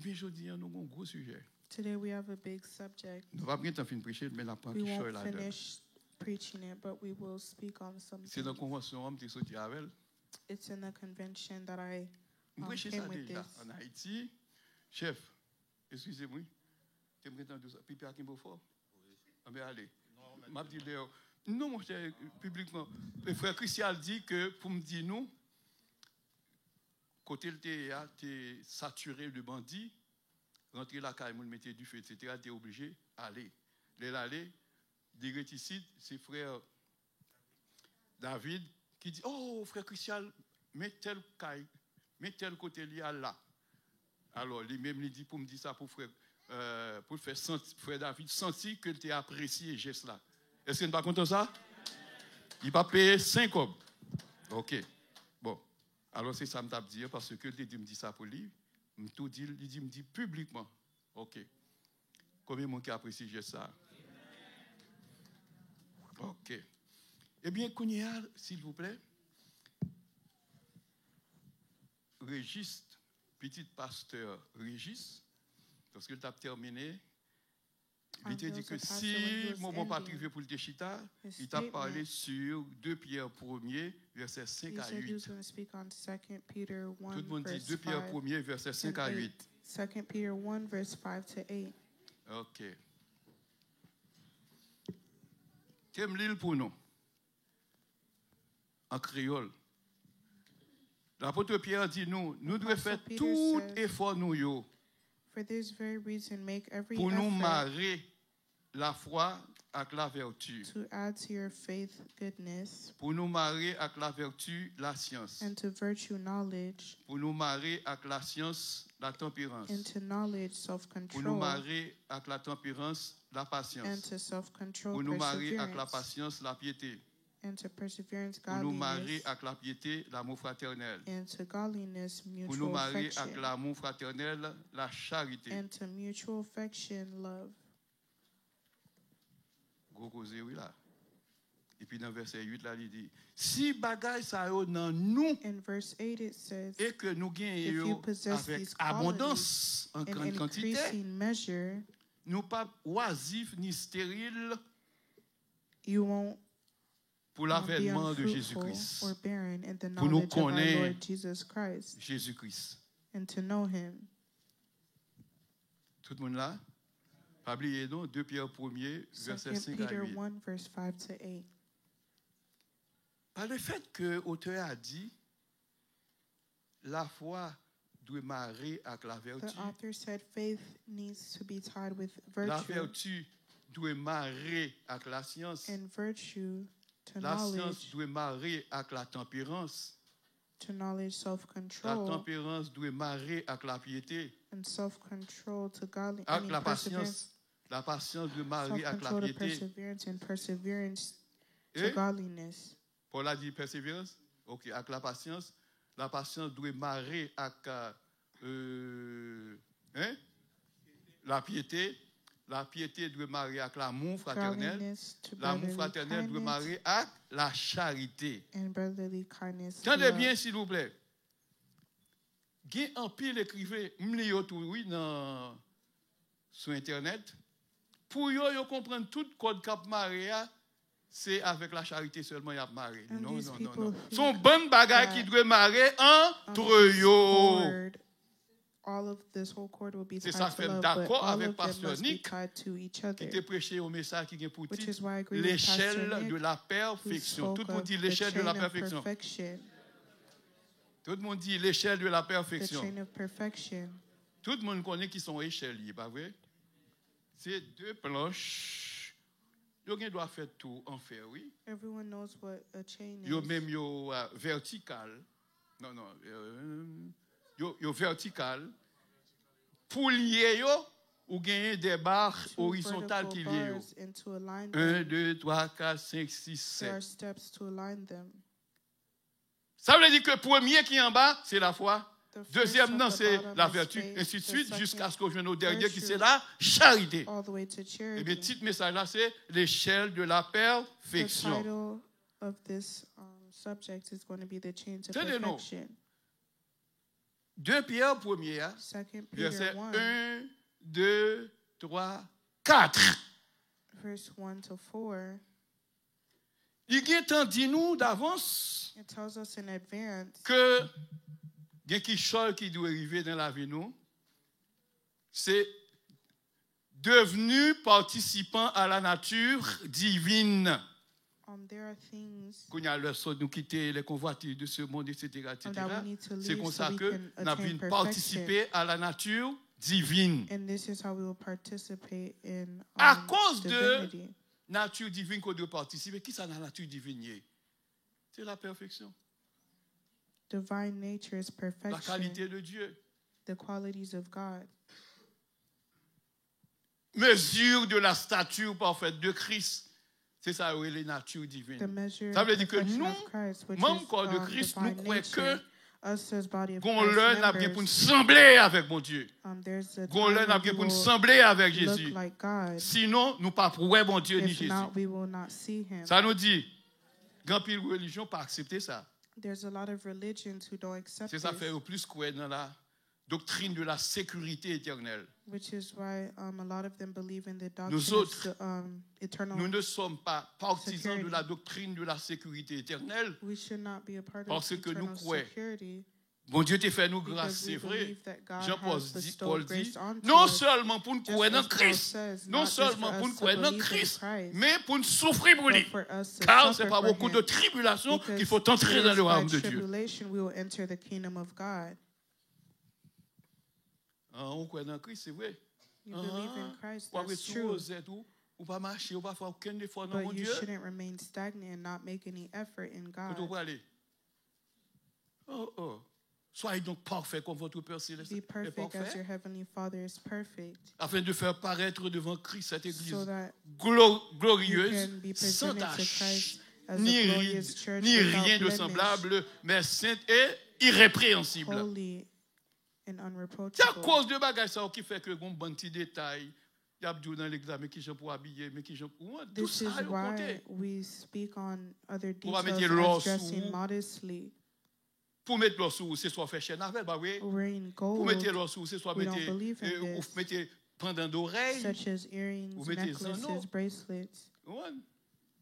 bien aujourd'hui, nous avons un gros sujet. Today we have a big subject. Nous ne va pas finir de prêcher, mais la part We qui won't choisit là-dedans. finish preaching it, but we will speak on C'est dans something. la convention, on est sorti avec elle. It's in the convention that I Je prêchais came ça with déjà this. en Haïti. Chef, excusez-moi, tu me entends ça? Pipi à Kimbo fort? Ah ben allez. M'a dit Léo. Non, mon cher, publiquement. Le frère Christian dit que pour me dire nous, côté le théâtre, t'es saturé de bandits, rentrer la caille, mettre du feu, etc., t'es obligé d'aller. L'aller, des réticides, c'est frère David qui dit, oh, frère Christian, mets tel caille, mets tel côté lié là. Alors, lui-même, il dit pour me dire ça pour frère, pour faire frère David sentir que tu as apprécié ce geste-là. Est-ce que tu n'es pas content de ça? Il ne va pas payer 5 hommes. OK. Bon. Alors, c'est ça que je me dire parce que il me dit ça pour lui. Il me dit publiquement. OK. Combien de monde qui apprécie ce geste-là? OK. Eh bien, Kounia, s'il vous plaît, Régis, petit pasteur Régis, parce qu'il a terminé, il t'a dit que si le moment pas arrivé pour le Téchita, il t'a parlé sur 2 Pierre 1er, versets 5 à 8. Tout le monde dit 2 Pierre 1er, versets 5 à 8. 2 Peter 1, verse 5 to 8. OK. Qu'aime l'île pour nous? En créole. L'apôtre Pierre dit nous devons faire tout effort nous For this very reason, make every pour nous effort marier la foi avec la vertu. to add to your faith goodness, Pour nous marier avec la vertu la science. and to virtue knowledge, Pour nous marier avec la science la tempérance. and to knowledge Pour nous self-control, marier avec la tempérance la and patience. to self-control Pour nous marier avec la perseverance, patience la piété. and to perseverance Pour nous marier godliness, avec la piété l'amour fraternel. and to godliness Pour nous mutual marier avec affection, l'amour fraternel la charité. and to mutual affection love. Gros causé, oui là. Et puis dans verset 8 là, il dit si bagaille ça yo dans nous In verse 8 it says, et que nous if gagnons you possess avec these qualities abondance en in grande quantité, increasing measure, nous pas oisifs ni stériles you won't pour be l'avènement de unfruitful Jésus-Christ. or barren in the Pour nous knowledge of our connaître Lord Jesus Christ, Jésus-Christ. and to know him. Tout le monde là? Pas oublier non, 2 Pierre 1er, 2 verset 5 à Peter 8. 1, verse 5 to 8. Par le fait que l'auteur a dit la foi doit marier avec la vertu. The author said faith needs to be tied with La virtue, vertu doit marier avec la science. and virtue to La science knowledge, doit marier avec la tempérance. to knowledge La self-control, tempérance doit marier avec la piété. and self-control to godliness. Avec la patience. La patience doit marier avec la Self-control to piété. perseverance, and perseverance to Et godliness. Paul a dit persévérance. OK, avec la patience doit marier avec la piété. La piété doit marier avec l'amour fraternel. Godliness to L'amour brotherly fraternel doit kindness, marier avec la charité. and brotherly kindness. to Tendez love. bien, s'il vous plaît. Il y a un pile écrivain, oui, sur Internet. Pour eux, comprendre tout code cap Maria, c'est avec la charité seulement il y a marié. And Non, these non, non, people non. think Son bonne bagaille that qui doit marier entre this eux. cord, all of this whole cord will be C'est tied ça to fait love, d'accord but all avec of them Pasteur must be Nick, tied to each Qui other. t'a prêché au message qui est pour Which titre is why I agree with l'échelle Pastor de Nick, la who perfection. Tout spoke le monde of dit the l'échelle de chain la of perfection. perfection. Tout le monde dit l'échelle de la The perfection. chain of perfection. Tout le monde connaît qui sont échelles, pas vrai? C'est 2 planches. Yo doit faire tout en fer, oui. Everyone knows what a chain Yo is. même yo vertical. Non, yo vertical. Pour lier yo, ou gagner des barres Two horizontales qui vertical lient yo. bars, and to align 1, them, 2, 3, 4, 5, 6, there are 7. steps to align them. Ça veut dire que le premier qui est en bas, c'est la foi. The first Deuxième, at non, the c'est bottom la is vertu. faith, Ainsi de the suite, second jusqu'à ce qu'on vienne au dernier qui virtue, c'est la charité. all the way to Et bien, charity. le titre message là, c'est l'échelle de la The perfection. title of this subject is going to be the chains of Tenez-nous. perfection. 2 Pierre 1er, 2 Peter verset 1, 1, 2, 3, 4. verse 1 to 4, Il est temps dit nous d'avance it tells us in advance que il y a quelque chose qui doit arriver dans la vie nous. C'est devenu participant à la nature divine. there are things Qu'on a le saut nous quitter les convoitises de ce monde, etc. that we need to C'est leave comme so ça we que can nous avons attain perfection. participé à la nature divine. And this is how we will participate in À cause de divinity. nature divine qu'on doit participer, qui ça la nature divine? C'est la perfection, Divine nature is la perfection, qualité de Dieu. the qualities of God. Mesure de la stature parfaite de Christ. C'est ça, oui, les natures The divines. measure Ça veut of dire que perfection nous, of Christ, which membres is corps de Christ, nous divine croyons que nature. Us as body of qu'on Christ l'heure n'a bien pour nous members, sembler avec mon Dieu. there's a Qu'on time l'heure n'a when bien we pour nous will sembler avec look Jésus. like God. Sinon, nous ne pas prouver mon Dieu ni If Jésus. not, we will not see Him. Ça nous dit, grand pile religion pas accepter ça. There's a lot of religions who don't accept C'est ça fait this, au plus croire dans la doctrine de la sécurité éternelle. which is why a lot of them believe in the doctrine Nous of autres, eternal. Nous ne sommes pas partisans Security. de la doctrine de la sécurité éternelle. We should not be a part Parce of que nous eternal croyons. security. Bon Dieu t'a fait nous grâce, Because c'est we vrai. believe that God Jean-Paul has dit, bestowed grace onto non us, seulement pour nous just croire dans as Paul Christ, says, non not just seulement for pour us nous to croire dans believe in Christ, Christ, mais pour nous souffrir pour lui. but for us to Car c'est suffer par for beaucoup Him, de tribulations because qu'il faut entrer it dans is le by royaume de Dieu. tribulation we will enter the kingdom of God. On croit dans Christ, c'est vrai. You believe in Christ, Pour that's true. true. Ou pas marcher, ou pas faire aucun effort dans mon But you Dieu. shouldn't remain stagnant and not make any effort in Quand on God. va aller. Oh. Soyez donc parfaits comme votre Père céleste Be est perfect as your parfait, Heavenly Father is perfect, afin de faire paraître devant Christ cette église so that you glorieuse, can be sans presented to tache, Christ as ni a glorious church ni without rien de blemish, semblable, mais sainte et irrépréhensible. holy and C'est à unreproachable. cause de bagages ça qui fait que bon petit détail, il y a dans l'examen qui sont pour habiller, mais qui sont pour tout This is ça au why côté. we speak on other Pour pas details mettre l'or as dressing sous- modestly, Pour mettre l'or sous, c'est soit faire chaîne avec, bah oui. wearing Pour gold, mettre l'or sous, c'est soit we mettre don't believe in ou this. mettre pendant d'oreilles, such as earrings, Vous mettez des anneaux. necklaces, bracelets.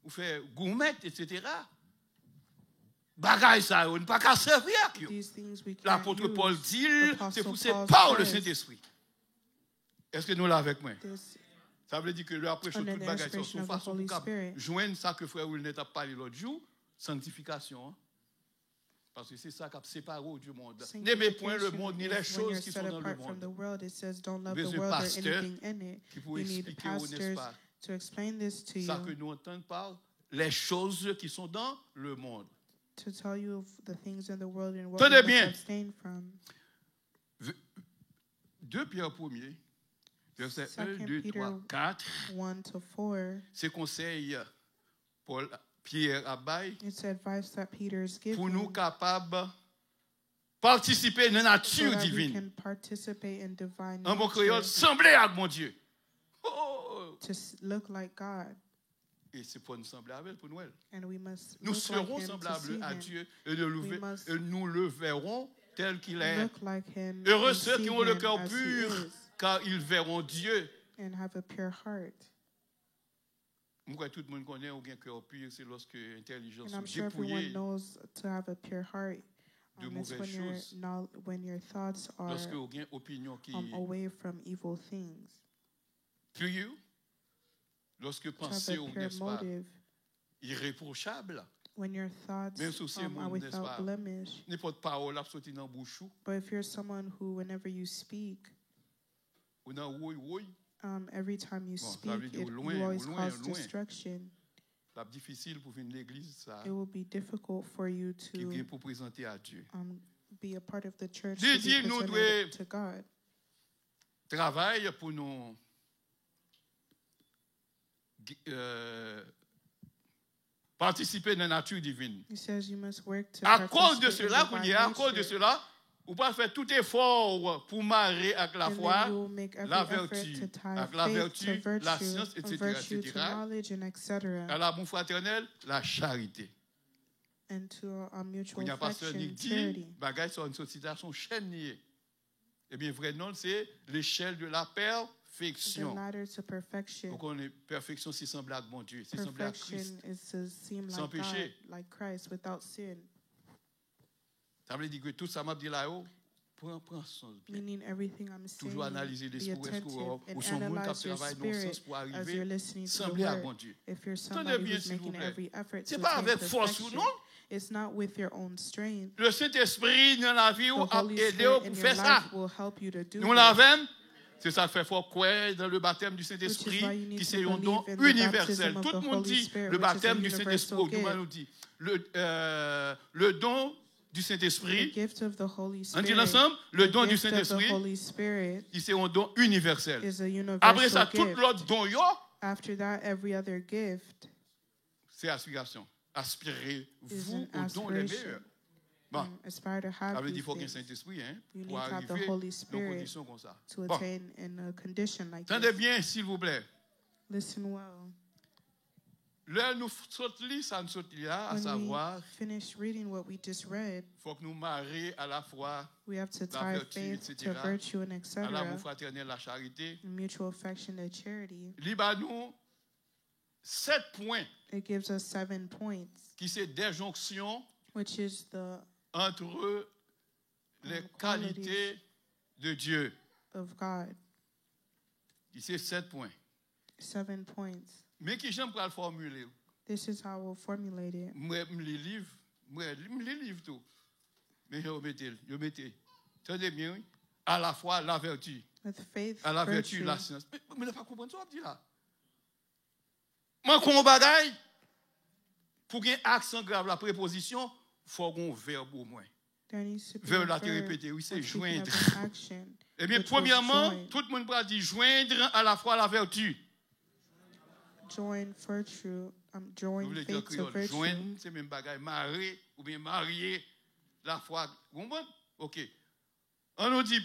ou faire gourmette, etc. Bagaille ça, on ne pas qu'à servir. These things we can't L'apôtre Paul use. dit, Apostle c'est poussé Paul par le says, Saint-Esprit. Est-ce que nous l'avons avec moi? This Ça veut dire que le après toute Under the bagaille sur inspiration of the façon Holy pour Spirit. joindre ça que frère Wilnet a parlé l'autre jour, sanctification. Hein? Parce que c'est ça qui a séparé du monde. N'aimez point le monde ni les when choses you're qui set sont dans le apart from the monde. world, it says don't love Mais the un world or pasteur anything in it. Qui peut You need expliquer, n'est-ce pastors pas? to explain this to Ça que you, nous entendons par les choses qui sont dans le monde. to tell you of the things in the world and what Tenez you must bien. abstain from. 2 Pierre 1er, verset 1, 2 2, Peter 3, 4. 1 to 4, C'est conseil Paul Pierre Abaye it's advice that Peter is pour nous giving capables de participer dans la so nature that we divine. can participate in divine En bon créole, nature, sembler à mon Dieu. Oh! to look like God. Et c'est pour nous sembler avec pour Noël. And we must Nous look serons like him to semblables see à him. Dieu et, must et nous le verrons tel qu'il est. Look like him Heureux and ceux see qui ont le him cœur as he pur, is, car ils verront Dieu. and have a pure heart. Moi, tout le monde connaît ou bien cœur pur, c'est lorsque l'intelligence And I'm est sure everyone dépouillée, knows to have a pure heart. de It's mauvaises when choses. when your thoughts are lorsque vous avez une opinion qui away from evil things. pure, lorsque To have pensée a ou pure n'est-ce pas motive. irréprochable, When your thoughts même si c'est are monde, n'est-ce without pas, blemish. n'importe parole a sorti dans la bouche But if you're someone who, whenever you speak, ou dans oui, every time you Bon, ça speak, veut dire you loin, always loin, cause loin. destruction. c'est difficile pour venir l'église ça It will be difficult for you qui vient to pour présenter à Dieu. be a part of the church Dieu to dit, be nous presented devons- to God. Travail pour nous participer dans la nature divine. He says you must work to À cause de participate in cela, divine à cause de nature. cela, vous pouvez faire tout effort pour marrer avec la And then foi, you will make every la effort vertu, to tie avec la faith vertu, to virtue, la science, and etc., virtue to etc. knowledge, and etc. À la bonne fraternelle, la charité. And to a Quand mutual il y a pasteur affection, qui dit, charity. bagaille sur une société, son chaîne liée. Eh bien, vrai nom, c'est l'échelle de la The perfection. ladder to perfection. Donc, on est perfection, c'est semblable à mon Dieu, c'est semblable à Perfection Christ. is to seem Sans like God, péché. like Christ, without sin. Ça veut dire que tout ça m'a dit là-haut, prends son bien. Meaning everything I'm saying, Toujours analyser be l'esprit, est-ce attentive ou and son monde qui analyze your travaille dans le spirit sens pour as you're arriver, listening to the sembler à word. bon Dieu. If you're Tenez somebody bien, who's s'il vous making plaît. every effort C'est to pas attain avec force ou perfection, non. it's not with your own strength. Le Saint-Esprit dans la vie The a Holy aidé Spirit in pour your faire ça. life will help you to do Nous this, l'avons. C'est ça fait fort quoi dans le baptême du which is Saint-Esprit, why you need qui to c'est un don believe in the universel. baptism of Tout le the monde Holy dit Spirit, le which is a baptême du universal Saint-Esprit. Tout le gift. monde dit le don du The Saint-Esprit. gift of the Holy On dit Spirit, ensemble, le the don du gift of the Saint-Esprit, Holy Spirit qui c'est un don universel. is a Après ça, universal tout gift. l'autre don, After that, every other gift c'est aspiration. Aspirez-vous is an au don les aspiration. meilleurs. Bon, Aspire to ça have veut dire qu'il these faut qu'il y ait un things Saint-Esprit You need pour to have the arriver Holy dans Spirit des conditions comme ça. to Bon, attain in a condition like attendez this. bien, s'il vous plaît. Listen well. Là, nous saute li, ça nous saute là, à When savoir, we finish reading what we just read, il faut que nous marions à la fois we have to la tie vertu, faith to etc., virtue and à l'amour etc. fraternel, la charité. Mutual affection to charity. Liba nous 7 points It gives us 7 points, qui sont des jonctions which is the entre les qualités de Dieu. of God. Qui c'est 7 points. 7 points. Mais qui j'aime pour le formuler. This is how we'll formulate it. Moi, les livres tout. Mais je mettez. Tenez bien, oui. À la fois la vertu. With faith, À la vertu, virtue, la science. Mais ne pas comprendre ça, dit là. Moi, qu'on bagaille, pour qu'il y ait un accent grave, la préposition, il faut qu'on verbe au moins. there needs to be Verbe a là, tu verb répété, oui, c'est or speaking joindre. of an action. Eh bien, which was premièrement, join. tout le monde va dire joindre à la fois la vertu. Join virtue. Vous Join voulez dire faith to créole, virtue. joindre, c'est même bagaille, marier ou bien marier la foi. Vous comprenez? OK. On nous dit,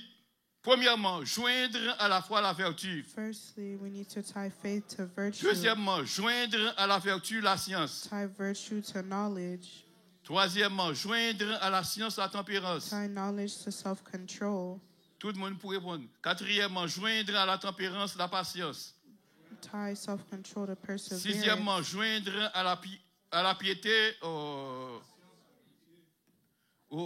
premièrement, joindre à la fois la vertu. Firstly, we need to tie faith to virtue. Deuxièmement, joindre à la vertu la science. Tie virtue to knowledge. Troisièmement, joindre à la science la tempérance. Tie knowledge to self-control. Tout le monde pourrait répondre. Quatrièmement, joindre à la tempérance la patience. Tie self-control to perseverance. Sixièmement, joindre à la piété.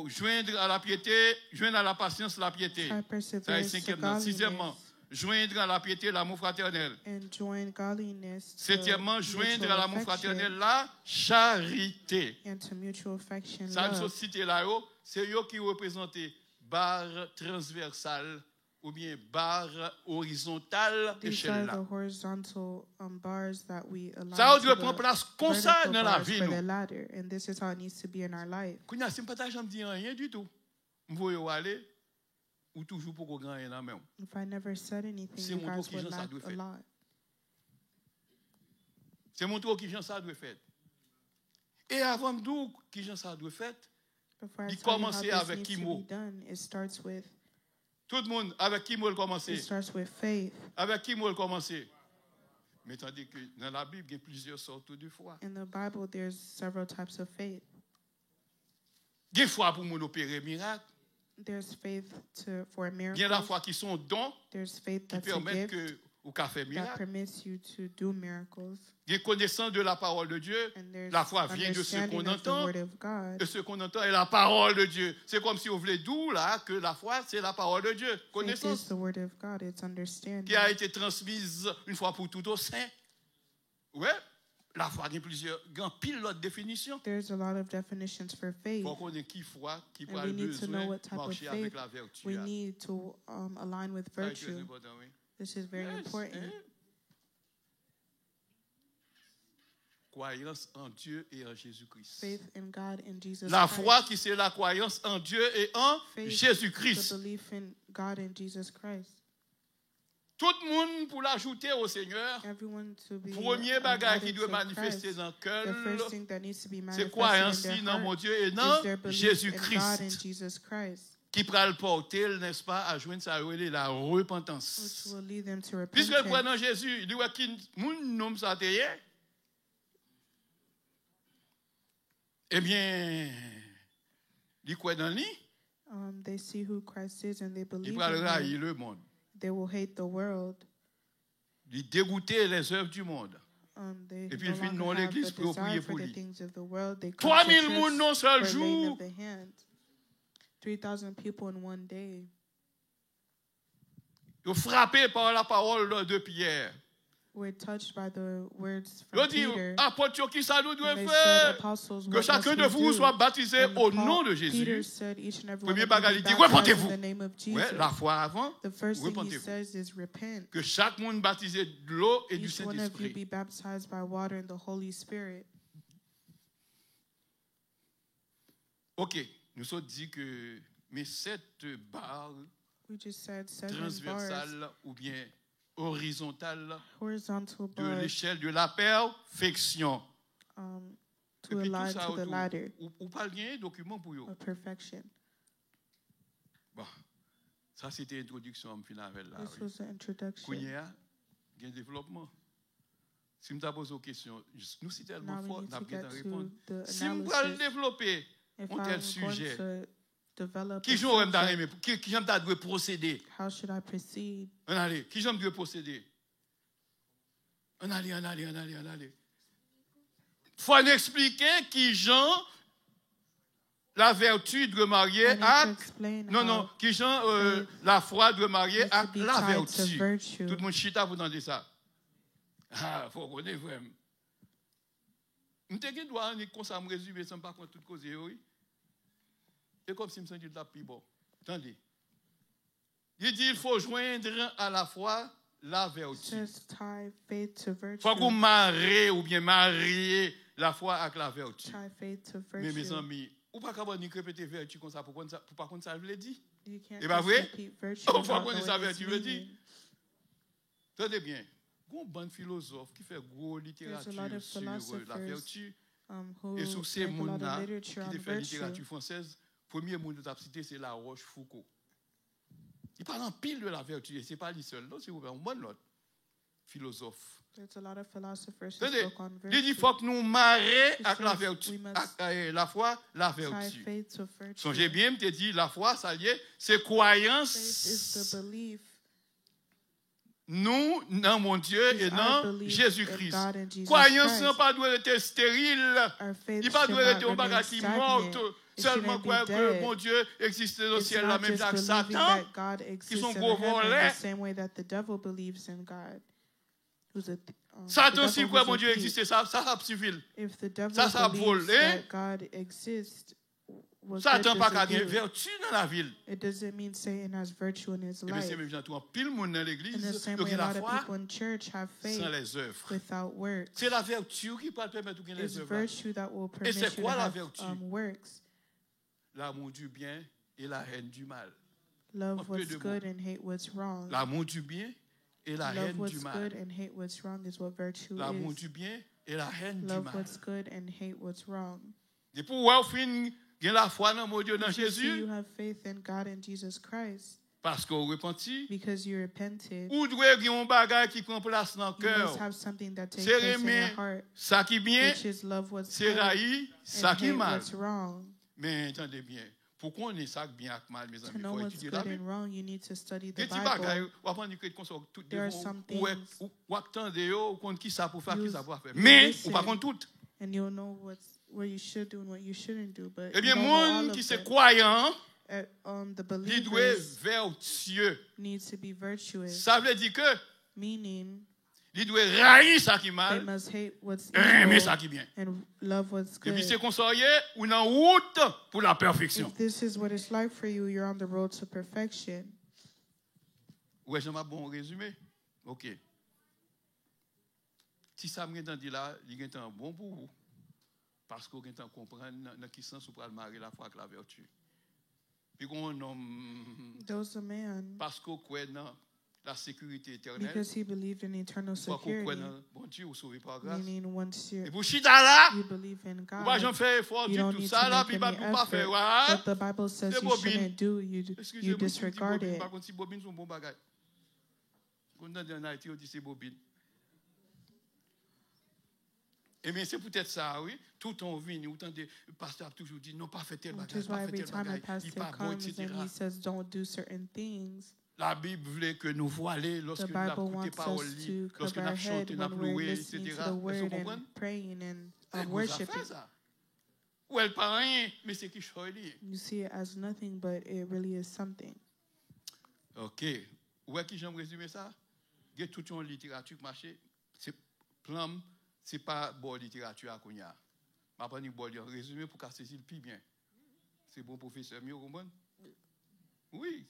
Joindre à la piété, joindre à la patience la piété. Tie Ça est perseverance to cinquièmement. Sixièmement, godliness. joindre à la piété l'amour fraternel. And join godliness to Septièmement, joindre mutual à l'amour affection fraternel la charité. and to mutual affection Ça nous love. cité là-haut, c'est eux qui représentent barre transversale ou bien barre horizontale These échelle are là. the horizontal bars that we align Ça to doit the prendre place comme ça vertical dans la bars vie for the nous. ladder, and this is how it needs to be in our life. Quand si je ne me dis rien du tout, je vais aller ou toujours pour qu'on gagne la main. If I never said anything, C'est you mon tour guys qui would j'en lack doit a faire. lot. C'est mon tour qui j'en ça doit faire. Et avant de dire qui j'en ça doit faire, Before I Il tell you how commençait this avec needs qui to mot? be done, it starts with tout le monde avec qui moi le commencer? faith. Avec qui moi le commencer? Mais tandis que dans la Bible, il y a plusieurs sortes de foi. In the Bible, there's several types of faith. Il y a foi pour mon opérer miracle. There's faith for a Il y a miracle. la foi qui sont dons There's faith qui that's a permettent gift que ou qu'a fait that miracle. permits you to do miracles. Il y a connaissance de la parole de Dieu. And there's La foi vient de ce understanding qu'on of the entend. Word of God. Et ce qu'on entend est la parole de Dieu. C'est comme si on voulait d'où là que la foi c'est la parole de Dieu. Faith is Connaissance the Word of God. It's understanding. qui a été transmise une fois pour toutes aux saints. Ouais, la foi a plusieurs, grand pile d'autres définitions. There's a lot of definitions for faith. Il faut qu'on ait qui foi, qui And prend we le need to know besoin what type of marcher avec faith la vertu. we need to align with Ça, c'est très virtue. important, oui. This is very Yes, important. hein. Croyance en Dieu et en Jésus-Christ. Faith in God and Jesus La Christ. foi qui c'est la croyance en Dieu et en Faith, Jésus-Christ. the belief in God and Jesus Christ. Tout le monde pour l'ajouter au Seigneur. Everyone to be Premier bagage qui united doit to manifester Christ. dans le cœur, The first thing that needs to be c'est manifested croyance in their dans mon heart Dieu et is dans their belief in God and Jésus-Christ. Jesus Christ, Qui pourra le porter, n'est-ce pas, à joindre sa la which repentance. will lead them to Puisque le croit repentance. dans Jésus, il dit qu'il mon nom ça t'est. Eh bien, il croit dans lui. They see who Christ is and they Il believe va in railler him. le monde. They will hate the world. Il dégoûter les œuvres du monde. They Et puis no il fait longer non have l'église a pour prier desire for pour the lui. things of the world. They come 3000 to personnes church en seul for laying jour. of the hand. 3,000 people in one day. Ils sont frappés par la parole de Pierre. We're touched by the words Ils from dit, Peter. apôtres, qui ça nous doit And they said, faire? apostles, Que what chacun must de we vous do? soit baptisé And au Paul- nom de Peter Jésus. said, each and every one Premier of you bagage, be il dit, baptized repentez-vous. in the name of Ouais, Jesus. la fois avant, The first thing he repentez-vous. says is repent. Que chaque monde baptisé de l'eau et du Each one of you Saint-Esprit. be baptized by water and the Holy Spirit. Ok, nous avons dit que mais cette barre We just said 7 bars, transversale ou bien horizontale horizontal de bars, l'échelle de la perfection. to Et puis align tout ça to the autour. ladder Ou pas bien document pour eux. of perfection. Bon, ça c'était l'introduction finale là. This was the introduction. Kounia, il y a un développement. Si je me pose aux questions, nous sommes tellement Now we forts, need nous to avons get à répondre. to the Si je veux analysis. développer If un I'm tel going sujet, to develop qui a j'aurais subject, qui j'aime doit procéder? how should I proceed? On allait, qui j'aime doit procéder? On allait. Faut nous expliquer qui Jean la vertu de marier I need to à explain non, how qui Jean la foi de marier needs à to be la tied to vertu. virtue. Tout le monde chita vous entendez ça. Ah, faut connaître vraiment. Nous te gen doit comme ça me résumer sans pas contre toute cause oui. Et comme si me senti de la plus bon. Attendez. Il dit il faut joindre à la fois la vertu. Says tie faith to virtue. Faut qu'on marie ou bien marier la foi avec la vertu. Tie faith to Mais mes virtue. amis, ou pas capable de répéter vertu comme ça pour pas contre ça veut dire. You can't Eh ben just vrai? repeat virtue Oh, faut without qu'on knowing ça its vertu veut dire. meaning. Tenez bien. Un bon philosophe qui fait gros There's a littérature lot of sur la philosophers vertu who et sur ces make a lot of mondes-là literature qui on fait virtue. littérature française. Premier monde que cité c'est La Rochefoucauld. Il parle en pile de la vertu et c'est pas lui seul. Non, c'est un bon autre philosophe. There's a lot of philosophers who Tenez, spoke on il dit virtue. faut que nous marions He avec la says vertu, we must avec la foi, la Tie vertu. faith to virtue. Songez bien, je te dis, la foi, ça y est, c'est Faith is croyance. the belief. Nous, dans mon Dieu Is et our dans belief Jésus-Christ. in God and Jesus Croyance Christ. n'a pas doit être stérile. Our faith Il pas should doit not être un remain bagage qui stagnant. morte. It Seulement shouldn't croire be que dead. mon Dieu existe au It's ciel, la not même just que believing Satan. that God exists sont in gros heaven in volets. the same way that the devil believes in God. Who's a, the Satan devil aussi who's croit a mon Dieu thief. existe, ça a civil. If the devil Ça believes volé. that God exists, what good Satan does pas it qu'à gagner do? vertu dans la ville. It doesn't mean Satan has virtue in his Et bien, life. c'est même gens tout en pile monde dans In the l'église, same donc way, il a a lot la of foi people in church have faith sans les œuvres. without works. C'est la vertu qui peut te permettre de gagner It's les œuvres. virtue that will permit c'est you quoi to la have vertu? works. L'amour du bien et la haine du mal. Love Un peu what's de good and hate what's wrong. L'amour du bien et la Love haine du what's mal. good and hate what's wrong is what virtue L'amour is. du bien et la haine du Love mal. what's good and hate what's wrong. Et pour voir fin gain la foi dans mon Dieu dans If you see Jésus you have faith in God and Jesus Christ parce qu'on repentit because you repented, ou doit gagner un bagage qui prend place dans le you must cœur. have something that takes C'est place in your aimer heart, ça qui bien, which is love what's c'est good raïr ça and qui hate mal. what's wrong. Mais entendez bien, pour qu'on ait ça bien avec mal mes To amis, il know faut what's étudier la good Bible. and wrong, you need to study the Des petits bagages, Bible. on va prendre que qu'on soit tout There are some ou things ou attendre yo contre qui ça pour faire qui you- ça pour faire. you Mais listen. ou pas contre tout. And you'll know what you should do and what you shouldn't do. But Eh you bien don't know all monde of qui c'est them. croyant, The il doit believers vertueux. needs to be virtuous, Ça veut dire que meaning il doit raïr ça qui they mal, must hate what's aimer ça evil qui bien. and love what's Et puis good. c'est qu'on soit ou en route pour la perfection. If this is what it's like for you, you're on the road to perfection. Ouais, j'ai un bon résumé. OK. Si ça me dit là, il est un bon pour vous. Parce qu'on est en comprendre dans quel sens on peut marier la foi avec la vertu. Puis qu'on homme There's a man parce qu'on croit dans la sécurité éternelle, because he believed in eternal parce qu'on croit security, dans bon Dieu ou sauvé par grâce. meaning once Et you pour chita là, believe in on va jamais God, faire effort you du don't tout need ça to là, make puis any pas pour pas faire. effort. Ouais. What the Bible says C'est you bobine. shouldn't do, you Excusez-moi, disregard it. par contre si bobine sont bon bagage. Quand on est en Haïti, on dit c'est bobine. Eh bien, c'est peut-être ça, oui. Tout le temps, le pasteur a toujours dit, non, pas fait tel Which bagage, is pas why fait every tel time a bagage, il pastor pas bon, comes etc. and he says don't do certain things, La Bible voulait que nous voiler the lorsque nous avons Bible écouté wants parole, us to lorsque nous cover our avons head chanté, nous avons when we're loué, listening etc. to the Est-ce que word vous and comprenez? praying and C'est une worshiping. affaire, ça. Ou elle pas rien, mais c'est qui choisit. You see it as nothing, but it really is something. OK. Où est-ce que j'aime résumer ça? Il y a toute une littérature qui marche. C'est plan, c'est pas bonne littérature à Kounia. Je vais prendre une bonne résumé pour casser le plus bien. C'est bon professeur, mieux au monde? Oui.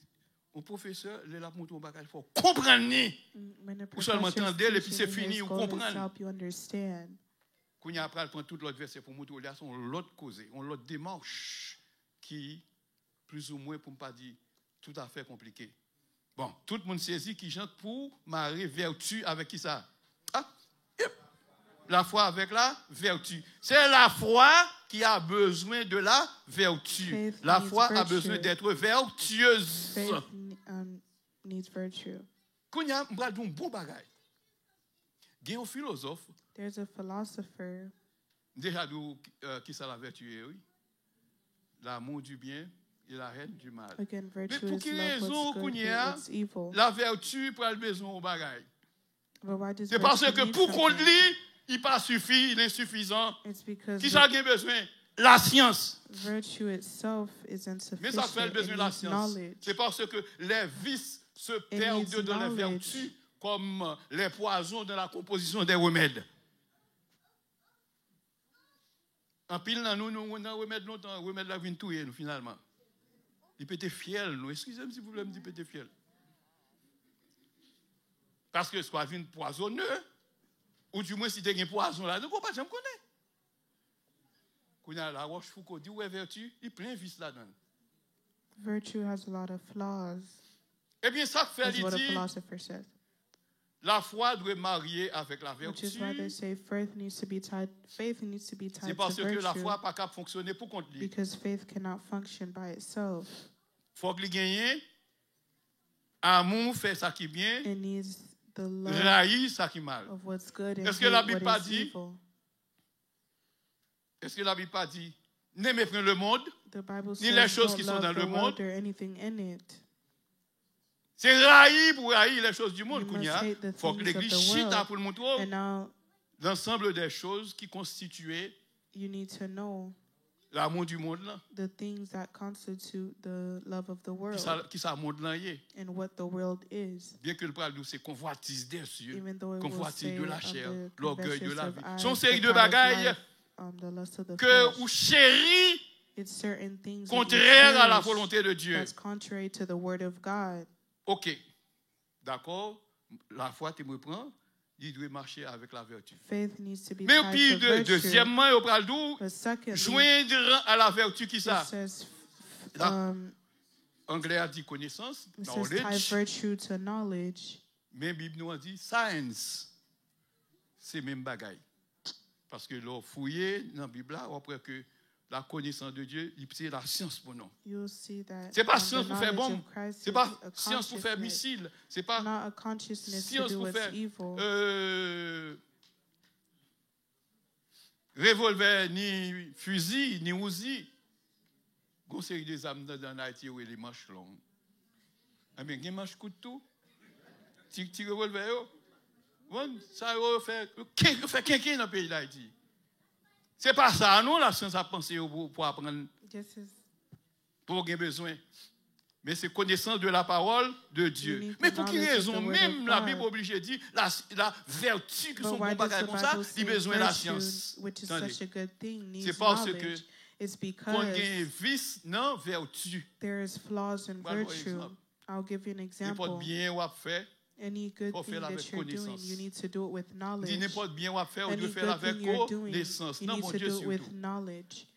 Un professeur, il a montré un bagage, il faut comprendre. Ou seulement entendre et puis c'est fini, ou comprendre. Quand il après, prend tout l'autre verset pour montrer là, son l'autre cause, on l'autre démarche qui, plus ou moins, pour ne pas dire, tout à fait compliqué. Bon, tout le monde saisit qui chante pour marier vertu avec qui ça? Ah, la foi avec la vertu. C'est la foi qui a besoin de la vertu. La foi a besoin d'être vertueuse. Faith needs virtue. Quand il y a un bon bagage, il y a un philosophe. There's a philosopher. Déjà, qui ça la vertu, oui? L'amour du bien et la haine du mal. Again, Mais virtue pour is quelle love raison what's good, qu'on y hate a what's evil. la vertu pour le besoin au bagage? But why does C'est parce virtue que need pour qu'on something? lit, il pas suffit, il est insuffisant. It's because Qui ça a besoin? La science. virtue itself is Mais ça fait insufficient. besoin It de la needs science. knowledge. C'est parce que les vices se perdent needs dans les knowledge. vertus comme les poisons dans la composition des remèdes. En pile, nous remèdes longtemps, remèdes la vie tout nous finalement. Il peut être fiel, nous. Excusez-moi si vous voulez me dire peut être fiel. Parce que soit vin poisonneux, ou du moins si tu as un poison là, nous ne pouvons pas jamais connaître. Quand il y a la Rochefoucauld dit où est vertu, il plein de vices là-dedans. Virtue has a lot of flaws. Eh bien, ça fait Is what a l'idée. philosopher says. La foi doit marier avec la Which vertu. is why they say faith needs to be tied C'est parce to que la virtue. foi n'a pas qu'à fonctionner pour compte lui. Because faith cannot function by itself. Il faut qu'il gagne. Amour fait ça qui est bien. It needs the love Raï ça qui est mal. of what's good and Est-ce que la hate Bible what pas is dit? evil. Est-ce que la Bible pas dit n'aimez pas le monde? The Bible Ni les says choses don't qui sont love dans the le world monde. or anything in it. C'est raï pour raïr les choses du monde. You must hate the Il faut que things l'Église of the chita world. pour le montrer And now l'ensemble des choses qui constituaient you need to know l'amour du monde là. the things that constitute the love of the world Qui ça monde là y est. and what the world is. Bien que le parle c'est convoitise des cieux, Even though it will convoitise say de la chair, the l'orgueil de conversions la of vie. eyes, Son série the de pride of bagailles life, the lust of the que flesh. ou chérit It's certain things that you contraire à la cherish volonté de Dieu. that's contrary to the word of God. OK. D'accord? La foi tu me prends, il doit marcher avec la vertu. Faith needs to be Mais tied puis to virtue. deuxièmement, il parle d'où But secondly, joindre à la vertu qui it ça? says, Là. Anglais a dit connaissance, it says tie knowledge. virtue to knowledge. Mais Bible nous a dit science. C'est même bagaille. Parce que l'on fouillé dans la Bible là, après que la connaissance de Dieu, c'est la science pour nous. You'll see that C'est pas the science pour faire knowledge bombe. of Christ C'est is pas a science pour faire consciousness, missile. C'est pas not a consciousness to science do pour what's faire evil. revolver, ni fusil, ni ouzi. Une série des âmes dans Haïti où les manches longues. Mais il y a des manches couteau. Tu revolver. Bon, ça fait quelqu'un dans le pays d'Haïti. C'est pas ça, non, la science a pensé pour apprendre, pour avoir besoin. Mais c'est connaissance de la parole de Dieu. Mais pour quelle raison, même la Bible oblige de dire la vertu que son bon bagage comme ça, il a besoin de la science. C'est parce que quand il y a un vice, non, vertu. There is flaws in virtue. I'll give you an example. N'importe bien ou à faire. Any good thing that you're doing, you need to do it with knowledge. Dis n'importe bien ou à faire, on Any doit faire good avec thing you're doing, connaissance. you Non, need mon to Dieu, do it with surtout. knowledge.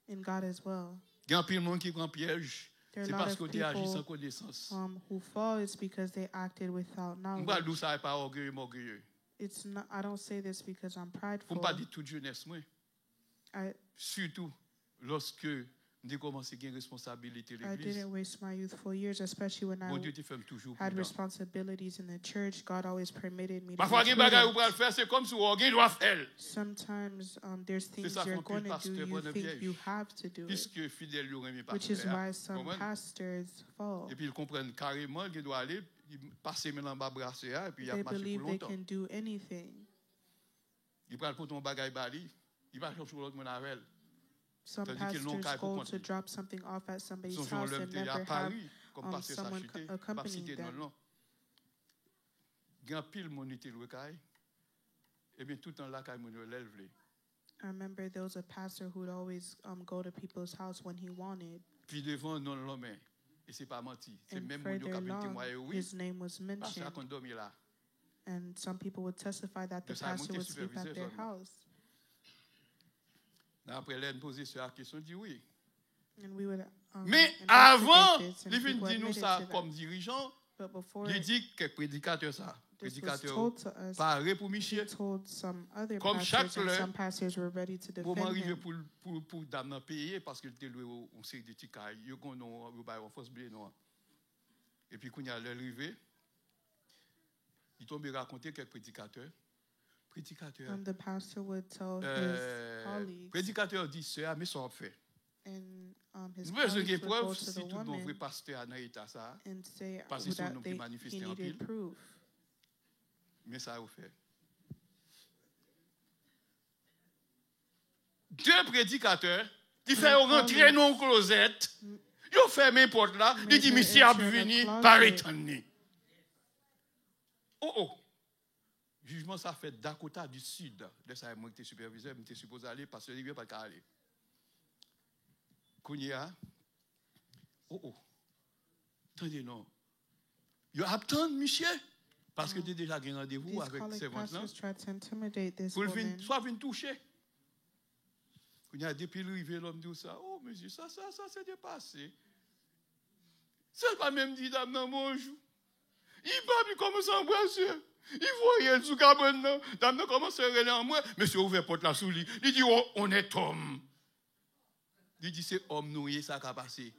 In God as well. Il y a un peu de monde qui prend piège. There C'est are a lot parce of qu'on dit agit sans people connaissance. who fall. It's because they acted without On va knowledge. dire ça n'est pas orgueilleux. It's not. I don't say this because I'm Faut prideful. pas dire toute jeunesse, moi. I Surtout lorsque j'ai commencé à avoir responsabilité de I l'église. didn't waste my youthful years, especially when Bon I Dieu te fait toujours had prudent. responsibilities in the church. God always permitted me to Parfois, il y be a des bagages prudent. où on le faire, c'est comme si on doit faire. Sometimes there's things ça you're qu'on going pile to do, pasteur you prend un think piège. you have to do it, Puisque fidèle, il remet which is pasteur. why some Comprends? pastors fall. Et puis ils comprennent carrément qu'il doit aller, il passe maintenant en bas brasseur et puis il a They marché believe pour they longtemps. can do anything. Il prend pour ton bagage bali, il va chercher l'autre mon avec. Some Tandis qu'ils n'ont pastors qu'à pour go to compter. drop something off at somebody's Son jour house l'homme and était à never have Paris, comme pasteur someone Sachité, pas accompanying cité non them. non. Grand pile mon était le caille. Et bien tout le temps là caille mon lève. I remember there was a pastor who would always go to people's house when he wanted. Puis devant non l'homme et c'est pas menti, c'est And même mon Dieu qui a further témoigné along, oui. his name was Pasteur mentioned. qu'on dormait là. And some people would testify that the Mais ça a pastor monté would sleep at superviseur their seulement. house. Après elle posé sur la question dit oui. And we would Mais investigate avant, this, and il vient people dire nous admitted ça to that. comme dirigeant, But before il dit que prédicateur ça, this was prédicateur told to us, paré pour he Michel. told some other Comme pastors, chaque and l'heure, some pastors were ready to Pour defend m'arriver him. pour dame payer parce qu'il était loué on série de ticailles, yo qu'on on ba on force blé non. Et puis quand il y a l'arrivée, il tombe raconter quelques prédicateurs. And the pastor would tell his colleagues, Prédicateur dit sœur mais ça on fait. and his Nous besoin de colleagues would go preuve to si the tout bon vrai woman pasteur dans état ça, and say parce que c'est un that homme qui he manifestait en needed pile. proof. Mais ça a fait. Deux prédicateurs qui font rentrer dans une closette, ils ont fermé la porte là, ils disent, monsieur a venu par étonner. Oh. Jugement, ça fait Dakota du Sud. De ça, moi, j'étais superviseur, j'étais supposé aller parce que je ne pas aller. Kounia. Oh. Attendez, non. Vous attendez, monsieur? Parce que tu as déjà un rendez-vous These avec colleague ces ventes là. pastors tried to intimidate this Pour woman. soit venir toucher. Kounia, depuis l'arrivée, l'homme dit ça. Oh, monsieur, ça s'est dépassé. C'est pas même dit, dame, non, bonjour. Il va plus commencer à embrasser. Il voyait le sous cabane, non. Dame, non, commence à regarder en moi. Monsieur, ouvert porte la sous lit. Il dit, oh, on est homme. Il dit, c'est homme noué, ça qui a passé.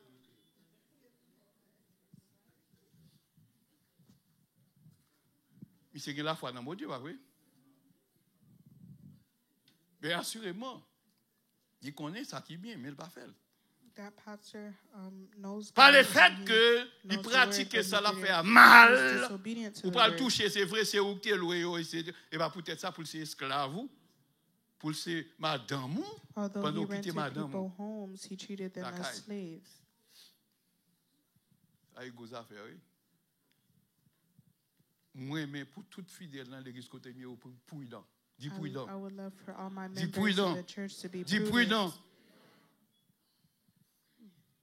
Mais c'est la foi dans mon Dieu, pas vrai? Mais assurément, il connaît ça qui est bien, mais il ne pas fait. That pastor knows Par le God, fait and he qu'il knows the pratique word, ça, but la he fait is mal. disobedient to Ou the pas le word. toucher, c'est vrai, c'est où tu es loué, et bien peut-être ça pour ses esclaves, pour ses madame, Although he pendant qu'il était rented madame. people homes, he treated them Takai. as slaves. Ça y est, gros affaire, oui. Moi, mais pour toute fidèle dans l'église, côté mieux, prudent. Dis prudent. I would love for all my Dis members prudent. in the church to be Dis prudent. prudent.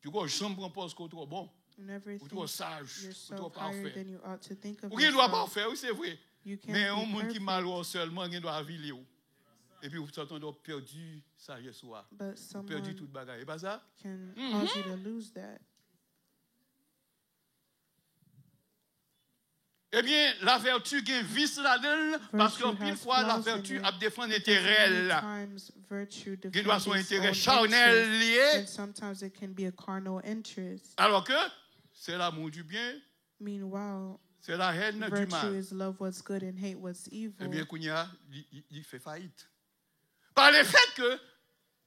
Tu vois, je ne prends pas ce qu'on est trop bon, Never ou think trop sage, you're ou so trop higher parfait. than you ought to think of Ou qui ne doit pas yourself. faire, oui, c'est vrai. You can't Mais un be monde qui perfect, malheureux seulement, il doit vivre. Et puis, vous avez perdu sagesse, but vous perdu someone toute bagaille. Et pas ça? can cause you to lose that. Eh bien, la vertu qui est vice là-dedans, parce qu'en pile fois, la vertu a défendu l'intérêt là. Sometimes virtue Qui doit son defends its intérêt own charnel interest, lié, and sometimes it can be a carnal interest. alors que c'est l'amour du bien, Meanwhile, c'est la haine du virtue mal. is love what's good and hate what's Eh evil. bien, Kounia, il fait faillite. Par le fait que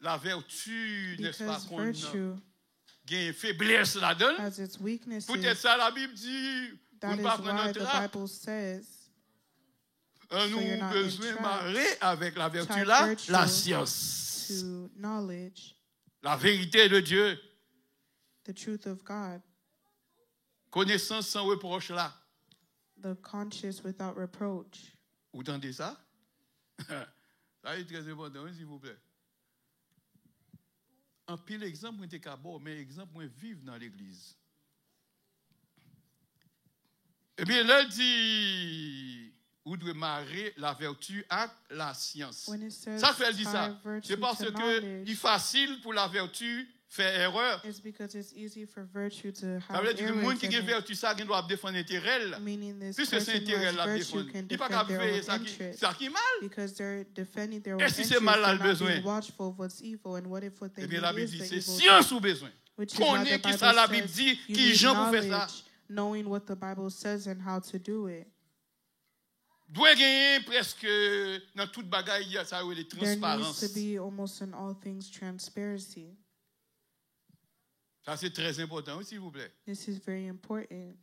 la vertu, n'est-ce pas, Because qu'on a virtue une faiblesse là-dedans, has its weaknesses. peut-être ça, la Bible dit, pour That ne is pas prendre why notre the rap, Bible says nous you're not besoin entrapped. marrer avec la vertu Type là, virtue la science, to knowledge la vérité de Dieu, the truth of God, connaissance sans reproche là. the conscious without reproach. Vous entendez ça? Ça est très important, s'il vous plaît. Un pile exemple, moi, t'es bon, mais exemple, moi, vivre dans l'église. Eh bien, là, dit, vous devez marrer la vertu à la science. When it says Ça fait dit tie ça. virtue C'est parce to que knowledge, il est facile pour la vertu fait erreur. It's because it's easy for virtue to Ça have veut dire que le monde errors qui in a it. vertu, ça, il doit défendre l'intérêt. Meaning this Puisque c'est person who intérêt has la virtue défendre. can Il n'est pas defend their capable de own faire ça qui est mal. because they're defending their own Et si interest. c'est mal, là, They're le not besoin. being watchful of what's evil, and what if what they Eh bien, need la Bible is dit, the c'est evil science thing, ou besoin. which is why Connais the qui ça la Bible Bible dit, says you qui need gens pour faire ça. knowledge, knowing what the Bible says and how to do it. Doit gagner presque dans toute bagaille, ça a les There needs transparences. to be almost in all things transparency. Ça, c'est très important, s'il vous plaît. This is very important.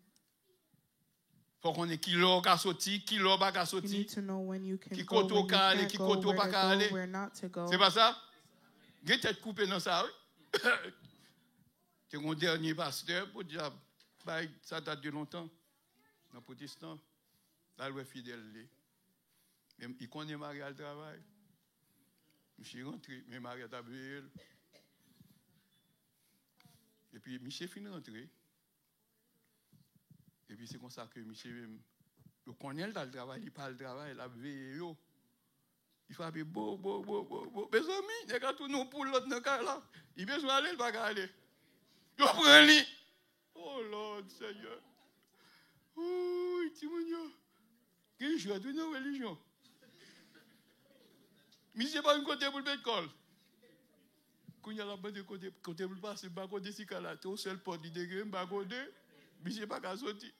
Faut qu'on ait qui l'or qu'a sorti, qui l'or pas qu'a You sorti. need to know when you can Qui go, koto when you ka aller, can't qui go, koto where pas to ka go, aller. where not to go. C'est pas ça? J'ai tête coupée dans ça, oui. C'est mon dernier pasteur pour dire, bah, ça date de longtemps, dans le protestant. Là, il est fidèle. Même, il connaît Marie à le travail. Je suis rentré, mais Marie a tapé. Et puis, Michel finit rentré. Et puis, c'est comme ça que Michel, il connaît le travail, il parle le travail, il a veillé. Il fait des beau. Mes amis, il y a tout nous pour l'autre dans le cas là. Il a besoin d'aller, il va pas aller. Il va prendre un lit. Oh Lord, Seigneur. Oh, Timonio. Quel jour de nos religions. Mais c'est pas une côté pour le pétrole. Quand il y a la bande de côté pour le passer, c'est pas côté si là. C'est au seul pot de degré, pas côté. Mais c'est pas qu'à sortir.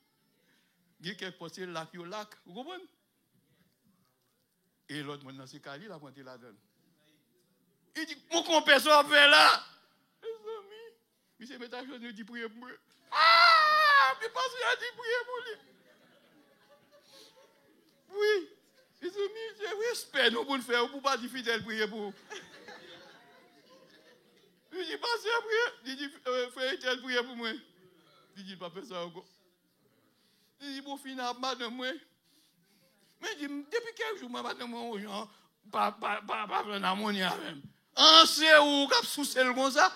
Il y a quelques potes là qui au lac. Vous comprenez? Et l'autre, dans ce cas-là, il a pointé la donne. Il dit, mon compère, ça fait là. Les amis, il s'est mis à chose, il dit, priez pour moi. Ah, mais parce qu'il a dit, priez pour lui. Oui, les amis, c'est respect, nous, pour le faire, pour ne pas dire fidèle, prier pour vous. Il dit, passez à prier. Il dit, frère, tel, priez pour moi. Il dit, pas faire ça encore. Il dit, bon, final, madame, moi. Mais il dit, depuis quelques jours, madame, moi, pas prendre ammonia même. En c'est où, cap sous celle comme ça?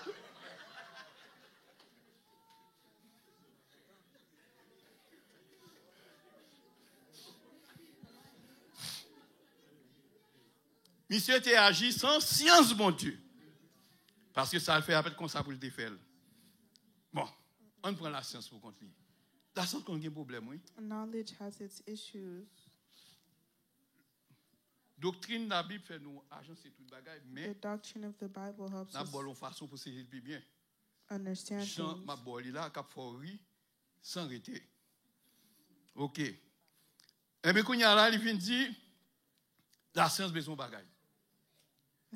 Monsieur était agi sans science, mon Dieu. Parce que ça le fait après comme ça pour le défaire. Bon, on prend la science pour continuer. La science qu'on a un problème, oui. Knowledge has its issues. Doctrine de la Bible fait nous agencer toute bagaille, mais The doctrine of the Bible helps la us bonne façon pour saisir le bien. understand Jean things. ma boli là cap fori sans arrêter. OK. Et bien quand il y a là il vient dire la science besoin bagaille.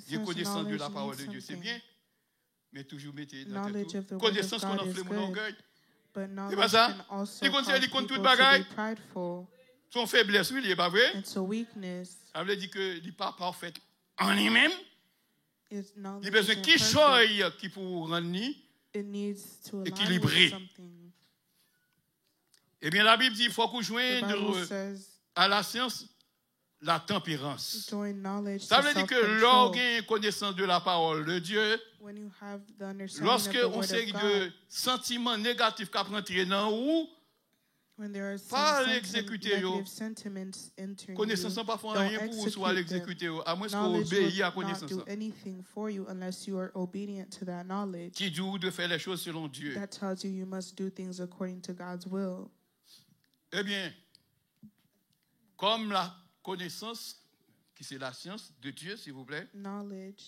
J'ai Since connaissance de la knowledge parole de needs Dieu, c'est something, bien. Mais toujours mettez dans knowledge tête of the tout. word of Connaissance qu'on God is enfle mon good. orgueil. But pas knowledge ça? can also Il cause continue, il people compte toute to bagaille. be prideful. Son faiblesse, oui, il n'est pas vrai. It's a weakness. Ça veut dire qu'il n'est pas parfait en lui-même. It's knowledge Il a besoin isn't qu'il perfect. choisit qui pour rendre ni. It needs to align équilibré. with something. Eh bien, la Bible dit qu'il faut qu'on The joigne Bible says, à la science la tempérance. join knowledge Ça to veut dire que self-control. lorsqu'on a connaissance de la parole de Dieu, When you have the understanding lorsque of the on word sait of de God, sentiments négatifs qui rentrent dans ou, when there are pas some l'exécuter, yo. negative sentiments entering connaissance you, pas faire don't rien pour soit execute them. l'exécuter, à moins qu'on Knowledge obéisse à will not connaissance. do anything for you unless you are obedient to that knowledge. Qui dit de faire les choses selon Dieu. That tells you you must do things according to God's will. Eh bien, comme la connaissance, qui c'est la science de Dieu, s'il vous plaît, Knowledge,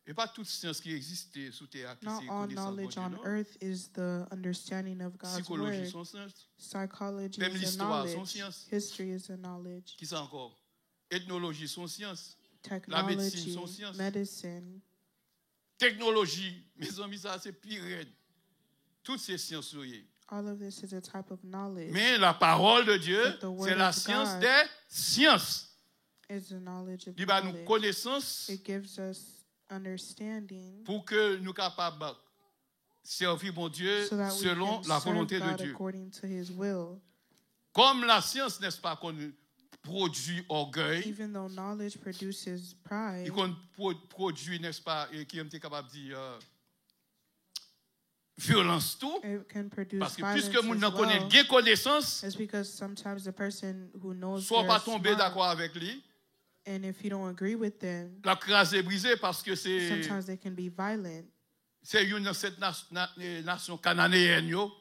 et pas toute science qui existe sous terre, qui not c'est all connaissance de knowledge Dieu, on non? earth is the understanding of God's Psychologie, word. son science. Psychology Même is a l'histoire, son knowledge. science. History is a knowledge. Qui ça encore? Ethnologie, son science. Technology, son science. medicine, Technologie, mes amis, ça c'est pire. Toutes ces sciences, oui. all of this is a type of knowledge. Mais la parole de Dieu, But the word c'est la of science God des sciences. It's the knowledge of Il va nous knowledge. connaissance It gives us understanding pour que nous capables de servir mon Dieu so that we selon can la serve volonté de God Dieu. according to His will. Comme la science, n'est-ce pas, qu'on produit orgueil, Even though knowledge produces pride, et qu'on produit, n'est-ce pas, et qui est capable de dire violence tout, it can produce parce que violence puisque nous as n'en connaissons well. bien connaissance, It's because sometimes the person who knows soit they're pas tomber smart, d'accord avec lui, and if you don't agree with them, la craser, briser, parce que c'est sometimes they can be violent c'est une de cette nation cananéenne, yo.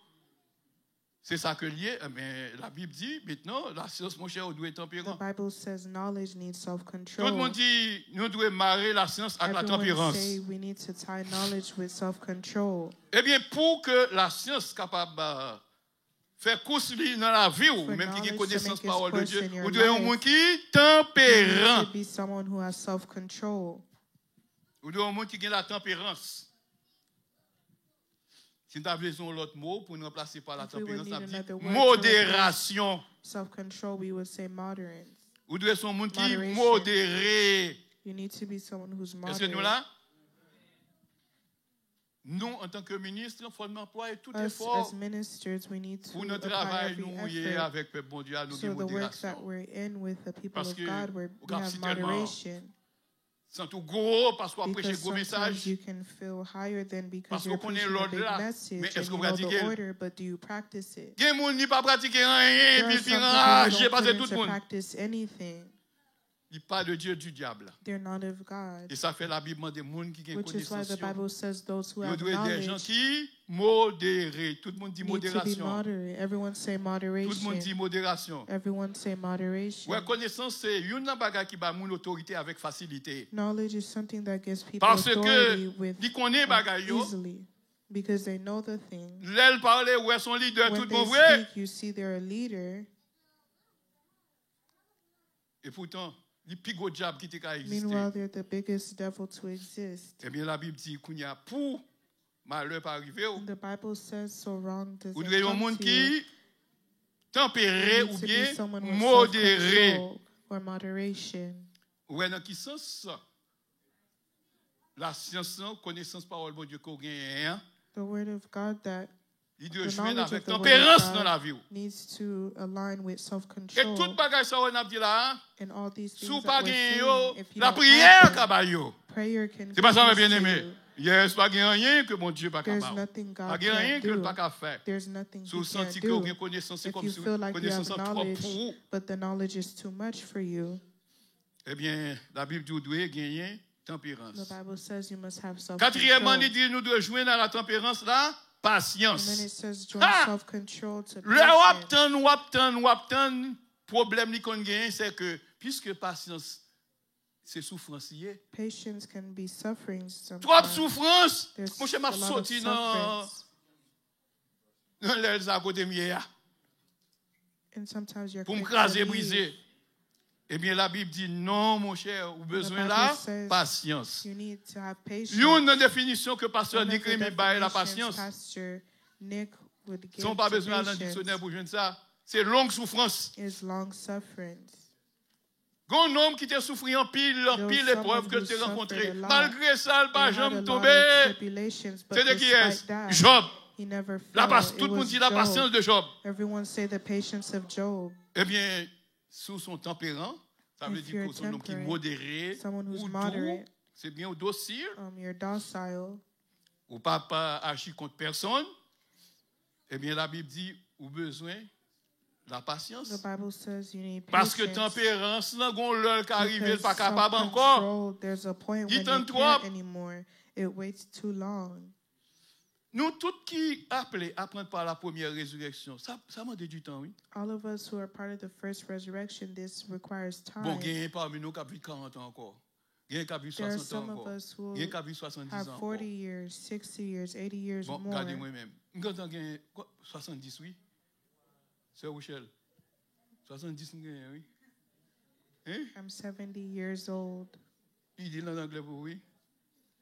C'est ça que lié. Mais la Bible dit, maintenant, la science, mon cher, doit être The tempérant. Bible says knowledge needs Tout le self-control. monde dit, nous devons marier la science avec la Everyone tempérance. say we need to tie knowledge with self-control. Eh bien, pour que la science capable de faire course dans la vie, ou For même qui a knowledge connaissance to de la make parole de its Dieu, course in your vous devez un life, monde qui est You need tempérant. to be someone who has self-control. Vous devez un monde qui a la tempérance. Si nous avons besoin de l'autre mot pour nous remplacer par la If we would tempérance, ça need veut dire another word to modération. Self-control, we would say moderance. Vous devez être un monde qui est Moderation. modéré. You need to be someone who's Est-ce que nous moderate. là? Nous, en tant que ministre, il faut employer tout Us effort as ministers, we need to pour notre apply travail, every nous, y est effort. avec le bon Dieu, à nous So de the work modération. that we're in with the people Parce of que God, we au cap, have c'est tellement moderation. Sans tout gros, parce qu'on prêche un Because gros sometimes message. you can feel higher than because Parce you're qu'on connaît preaching a l'ordre big là. message Mais and est-ce you qu'on know the pratique? order, but do you practice it? Il y a des gens qui ne pas pratiquer rien, There are puis some ils people who enragés don't parce put que tout into le monde. practice anything. Il parle de Dieu du diable. They're not of God. Et ça fait la Bible des gens qui ont Which is why connaissance. the Bible says those who Il have doit être des gens knowledge qui modérés. Tout le monde dit need to be modération. moderate. Everyone say Tout le monde dit moderation. modération. Everyone say moderation. Ouais, connaissance, c'est une bagage qui bat mon autorité avec facilité. Knowledge is something that gives people Parce authority que, with ils connaissent bagage yo. easily because they know the thing. L'elle parlait, ouais, son leader, tout When le monde they vrai. speak, you see they're a leader. Et pourtant, le plus gros diable qui était qu'à exister. Meanwhile, they're the biggest devil to exist. Eh bien, la Bible dit qu'il y a pour malheur pas arriver. And the Bible says so wrong doesn't Vous devez un come monde to you. qui tempéré You ou need to bien be someone with modéré. self-control or moderation. Ouais, dans quel sens ça? La science, connaissance parole de Dieu qu'on gagne, The word of God that il doit the jouer knowledge avec of the word tempérance of dans la God vie. needs to align with Et self-control. toute bagage ça on a dit là, And all these si things vous that pas we're gagné saying, if you la don't prière have them, cabayo. prayer can C'est pas ça give bien this to aimé. you. Yes, pas gagné rien que mon Dieu pas There's capable. nothing Pas God gagné rien can't que le do. pas capable faire. There's nothing Si vous He can't sentez que vous do. avez connaissance, c'est If comme you si feel like you have connaissance en trop knowledge, pour vous. but the knowledge is too much for you, Eh bien, la Bible dit que vous devez gagner the tempérance. Bible says you must have Quatrièmement, self-control. il dit nous devons jouer dans la tempérance là, And then it patience. says join Ah! self-control to Le waptan, problème li kon gen, c'est que puisque patience c'est souffrance liée. Patience can be suffering Trop sometimes. souffrance. There's Mon cher m'a a lot of sorti dans sufferance. les à côté mieux And sometimes you're pour me quick to craser leave. briser. Eh bien la Bible dit non mon cher, ou besoin Bible là says patience. You need to have patience. Une définition que pasteur One of Nick the Rémy baille la definitions patience. Pastor Nick would Si give on pas to besoin d'un patience dictionnaire pour joindre ça, c'est longue souffrance. is long sufferance. Gon homme qui t'a souffri en pile There was épreuve que someone tu who as rencontré. suffered a lot. Malgré ça, il pas He had a jamais lot tombé. of tribulations, but C'est de qui despite est? that, Job. he never La fell. tout It le monde was dit la patience Job. de Job. Everyone say the patience of Job. Eh bien, sous son tempérant, ça veut If dire you're que c'est un homme qui est temperate, modéré, someone who's ou doux, moderate. c'est bien, ou docile, You're docile. ou pas agir contre personne. Eh bien, la Bible dit, ou besoin la patience. The Bible says you need Parce que patience. tempérance, là, gon l'heure qui arrive, il Because pas capable encore. self-control, there's a point Il when tente you trop. can't anymore. It waits too long. Nous, tous qui appelés à prendre par la première résurrection, ça demande du temps, oui. All of us who are part of the first resurrection, this requires time. Bon, il y a parmi nous qui a vécu 40 ans encore. Il y a qui a vécu There are 60 some ans of encore. us who Il y a qui a vécu 70 have ans 40 encore. years, 60 years, 80 years Bon, more. regardez moi-même. Quand on gagne 70, oui. C'est Rochelle. 70, oui. Hein? I'm 70 years old. Il dit en anglais pour oui.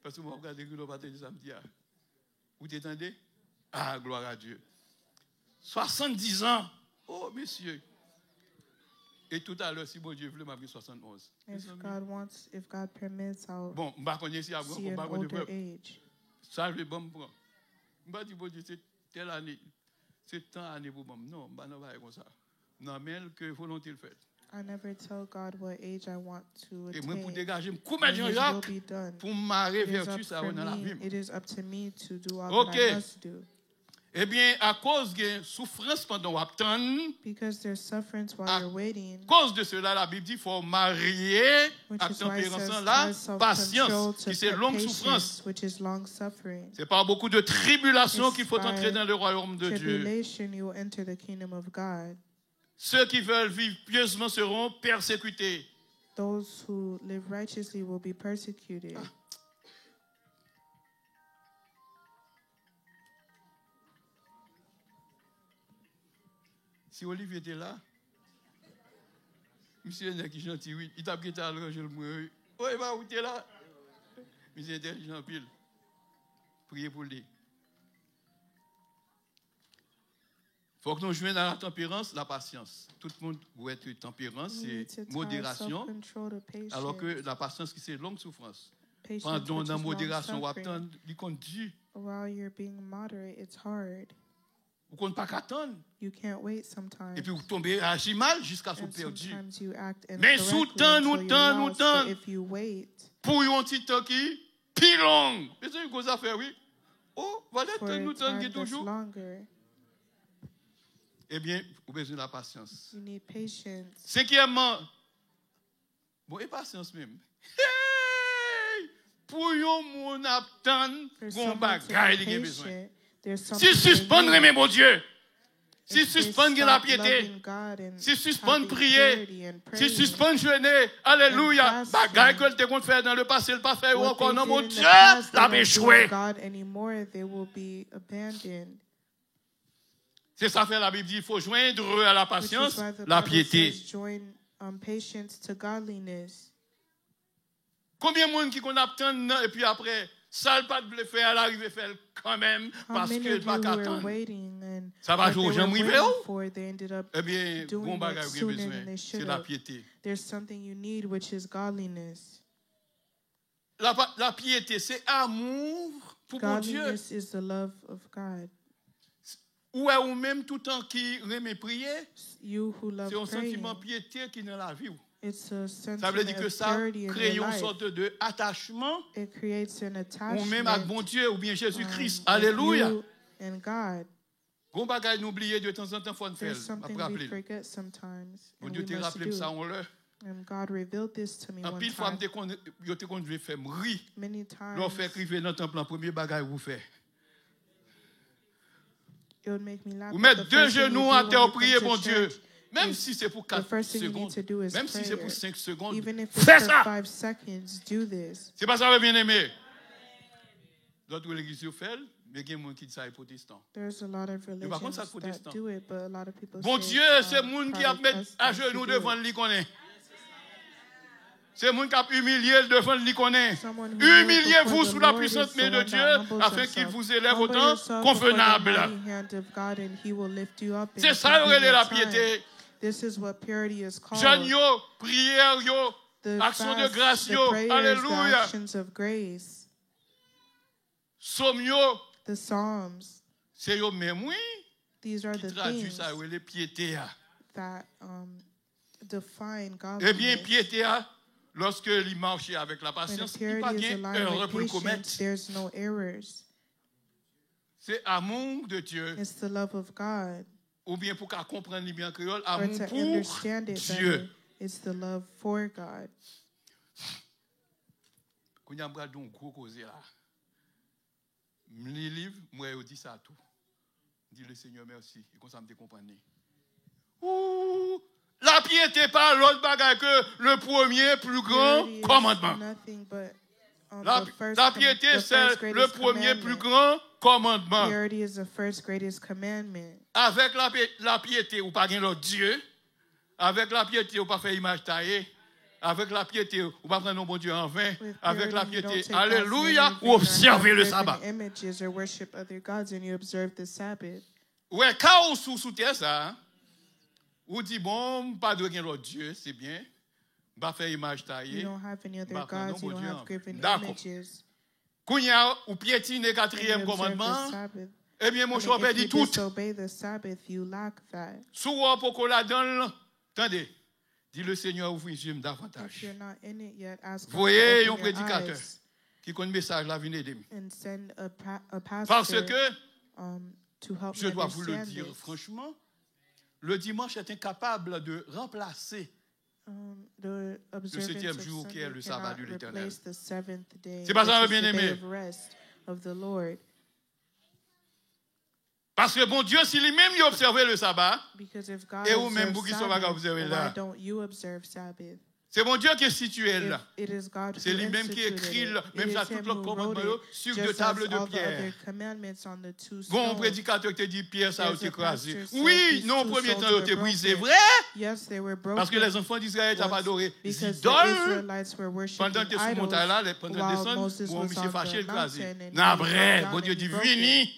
Parce que moi, regardez que le matin de samedi. Vous t'entendez? Ah, gloire à Dieu. 70 ans. Oh, messieurs. Et tout à l'heure, si mon Dieu veut, m'a pris 71. If God wants, if God permits, I'll Bon, je ne vais pas connaître si see an older age. ça, je vais me prendre. Je ne vais pas dire, bon Dieu, c'est telle année. C'est tant d'années pour moi. Non, je ne vais pas comme ça. Non, mais que volonté le fait. I never tell God what age I want to Et moi, pour attain. dégager, je And vais His will Jacques be done. pour marrer It is vertu up ça for dans la me. vie. It is up to me to do all Ok. that I must do. Eh bien, à cause de souffrance pendant qu'on attend, Because there's sufferance while à you're waiting, cause de cela, la Bible dit qu'il faut marier which à is why it tempérance says la have self-control patience, to qui c'est put longue souffrance. patience, which is long suffering. C'est pas beaucoup de tribulations It's qu'il faut by entrer dans le royaume de Dieu. Tribulation, you will enter the kingdom of God. Ceux qui veulent vivre pieusement seront persécutés. Those who live righteously will be persecuted. Si Olivier était là, monsieur est qui gentil, oui, il t'a prêté à l'ange le mourir. Oui, bah, où t'es là? Monsieur intelligent pile. Priez pour lui. Il faut que nous jouions dans la tempérance, la patience. Tout le monde doit être tempérance, c'est modération. Alors que la patience, c'est longue souffrance. Pendant la modération, il conduit. While you're being moderate, it's hard. Vous ne pouvez pas attendre. You can't wait sometimes. Et puis vous tombez à agir mal jusqu'à ce que vous perdu. Mais sous temps, nous temps. Pour un petit temps qui plus long. Mais c'est une grosse affaire, oui. Oh, voilà, nous temps qui toujours. Eh bien, vous avez besoin de la patience. You need patience. Cinquièmement, bon, et patience même. Hey! Pour un monde attendre, on bagaille qui a besoin. Si suspendre mes bon Dieu, si suspendre la piété, si suspendre prier, si suspendre jeûner, alléluia, bagaille que tu as fait dans le passé, le pas fait encore, non mon Dieu, l'a échoué. C'est ça fait la Bible dit, il faut joindre à la patience la piété. Combien de monde qui qu'on attend et puis après, ça ne pas de le faire, elle arrive à faire quand même parce que pas qu'attendre. Ça va jouer aux gens privés. Eh bien, bon bagage que besoin, c'est la piété. La piété, c'est amour pour mon Dieu. Ou est ou même tout temps qui remet prier, c'est un sentiment piété qui est dans la vie. Ça veut dire que ça crée une sorte d'attachement ou même avec bon Dieu ou bien Jésus-Christ. Alléluia. Bon bagage n'oubliez de temps en temps, il faut le faire. Bon Dieu te rappelle ça en l'heure. En pile fois, je te conduis faire rire. L'on fait écrire dans le temple, le premier bagage vous faites. Vous mettez deux genoux à terre, prier, bon Dieu. Même si c'est pour 4 secondes, même si c'est pour 5 secondes, fais ça. C'est pas ça, bien aimé. D'autres religions font, mais il y a des gens qui disent ça est protestant. Mais par contre, ça est protestant. Bon Dieu, c'est le monde qui a mis à genoux devant lui qu'on est. C'est le monde qui a humilié devant lui qu'on est. Humiliez-vous sous la puissante main de Dieu afin qu'il vous élève au temps convenable. C'est ça la piété. Jeûne yo, prière yo, action de grâce yo, alléluia. Psaume yo, c'est yo même oui. Qui traduit ça les piété. Eh bien piété lorsque il marche avec la patience, il n'y a pas d'erreur pour le commettre. C'est amour de Dieu. Ou bien pour qu'elle comprenne bien créole, amour pour Dieu. Quand il y a un gros causé là, les livres, moi je dis ça tout. Dis le Seigneur merci, et comme ça me comprendre. La piété pas l'autre bagaille que le premier plus grand commandement. La piété c'est le premier plus grand commandement. Avec la piété, ou pas gagner l'autre Dieu. Avec la piété, ou pas faire image taillée. Avec la piété, ou pas prendre nos bon Dieu en vain. Avec la piété, alléluia, ou observer le sabbat. Ouais, quand on sous terre ça, ou dit bon, pas de gagner l'autre Dieu, c'est bien. Pas faire image taillée. D'accord. Quand il y a ou piétiner quatrième commandement, eh bien, mon chouapé dit tout. Souvent, pour qu'on la donne, attendez, dit le Seigneur, ouvre les yeux davantage. Voyez un prédicateur qui connaît le message, la vie d'aimer. Parce que to help Je me dois vous le understand dire this. franchement, le dimanche est incapable de remplacer The observance septième of jour qui est Sunday le sabbat cannot de l'Éternel. replace the seventh day, C'est pas ça, which is bien the day aimé. of rest of the Lord. Parce que bon Dieu, si lui-même il observait le sabbat, Because if God et vous même observes vous qui sont pas Sabbath, observer why là, don't you observe Sabbath? c'est bon Dieu qui est situé If là. it is God C'est who lui-même qui instituted écrit it, même it ça is tout him le who commandement wrote it, sur just deux as tables de all the other pierre. commandments on the two Bon stones. prédicateur qui dit Pierre ça a There's été a écrasé. pastor said Oui, these non, au two premier stones temps, il were était brisé, broken. vrai? Yes, they were broken. Parce que les enfants d'Israël n'ont pas adoré Because les the idoles. Israelites were worshiping Pendant que sur montagne idols là, pendant while descendre, Moses bon, was monsieur on fâché, the écrasé. mountain and Non, he vrai, fell bon down Dieu and he dit, broke it. vini.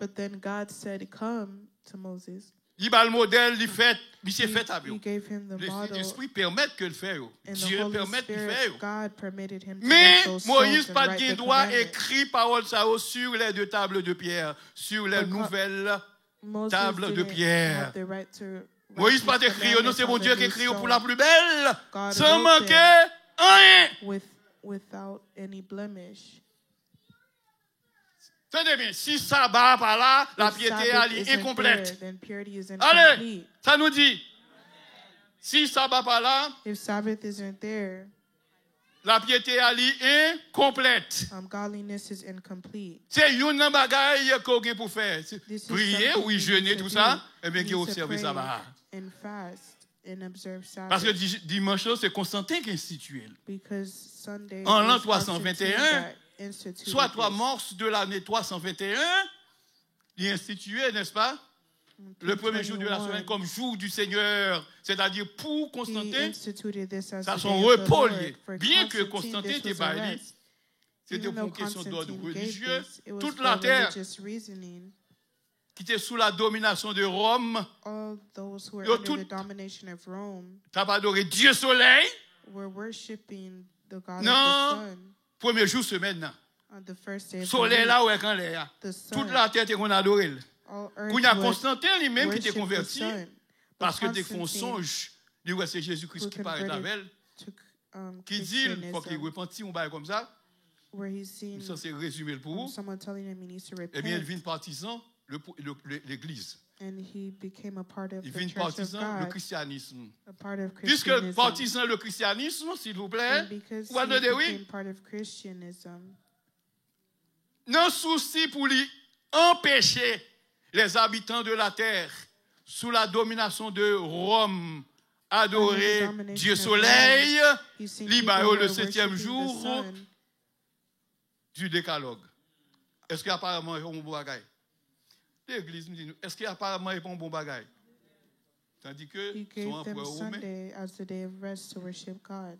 But then God said, "Come to Moses." Il a le modèle, il fait, il s'est fait à He vous. gave him the model, L'Esprit permet que le fait. and the Dieu Holy permet qu'il Spirit, fait. God permitted him to Mais make those Moïse stones and pas write de the droit commandments. écrit parole ça sur les deux tables de pierre, sur les But nouvelles Moses tables de didn't pierre. have the right to write Moïse these pas écrit, non, commandments c'est on mon the Dieu qui new écrit pour stone la plus belle, God sans wrote manquer rien. without any blemish. Tenez bien, si sabbat pas là, la If piété Sabbath est isn't incomplète. there, then purity is Allez, incomplete. ça nous dit, si sabbat pas là, If Sabbath isn't there, la piété est incomplète. godliness is incomplete. C'est une bagaille qu'on a pour faire. This is Prier, something oui, you jeûner, need tout to ça, do. eh bien, You qui need to observe pray sabbat. and fast and observe Sabbath. Parce que dimanche, c'est Constantin qui institue. Because Sunday En l'an is Constantine 321, that instituted soit 3 this. mars de l'année 321, il est institué, n'est-ce pas? Le premier jour de la semaine comme jour du Seigneur, c'est-à-dire pour He Constantin, instituted this as ça the son day of the repos Lord. lié. For Bien que Constantine, Constantin this était was a bailli, rest. c'était Even pour une though question d'ordre Constantine gave religieux, this, it was toute for la terre religious reasoning. qui était sous la domination de Rome, All those who were Yo, under tout- the domination of Rome t'as pas adoré Dieu soleil, were worshiping the God Non. of the sun premier jour semaine, là. on the first day of the Soleil week. là où est quand l'air. The sun, Toute la terre était qu'on adorait. all earth Quand il y a would Constantin lui-même qui était worship the converti, sun. But parce que dès qu'on Constantine, songe, il voit c'est Jésus-Christ who qui paraît converted avec elle, to, qui dit, il faut qu'il Christianism, repentit, on bail comme ça, where he's seen ça c'est résumé pour vous, someone telling him he needs to eh bien il repent, vient partisan l'Église. and he became a part of Il the vient church of partisan le God, christianisme. a part of Puisque Christianism. partisan le christianisme, s'il vous plaît, And because vous he attendez, oui, became part of Christianism, non souci pour lui empêcher les habitants de la terre sous la domination de Rome adorer Under the domination Dieu of soleil, he's seen Libayo people le were 7e worshiping jour the sun. du décalogue. Est-ce qu'apparemment il y a un bon bagaille? L'Église me dit, est-ce qu'apparemment il y a un bon bagaille? Tandis que He son gave them empereur romain, Sunday as the day of rest to worship God.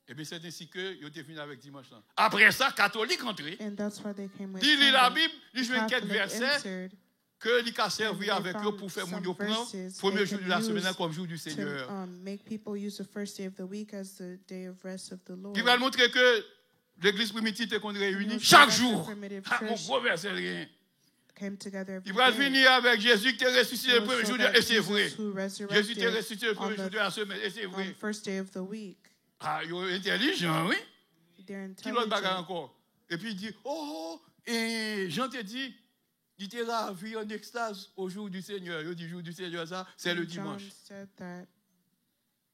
et bien c'est ainsi que ils ont fini avec dimanche. Là. Après ça, catholique entré. And that's why they came with Il lit la Sunday. Bible, il joue quelques Catholic versets answered que il a servi And avec they eux found pour faire mon some prendre verses premier they jour de can la semaine use comme jour du Seigneur. to make people use the first day of the week as the day of rest of the Lord. Il va montrer que l'église primitive est qu'on réunit And chaque the jour. primitive Ah, mon church gros verset rien. came together every Il va day. venir avec Jésus qui est ressuscité le So premier jour, that et c'est Jesus vrai. who Jésus resurrected est ressuscité le on premier jour the de la semaine, et c'est vrai. first day of the week. Ah, il est intelligent, oui. They're Qui l'autre bagarre intelligent. encore? Et puis il dit, oh, et Jean te dit, il était ravi en extase au jour du Seigneur. Il dit, jour du Seigneur, ça, c'est le And dimanche. John said that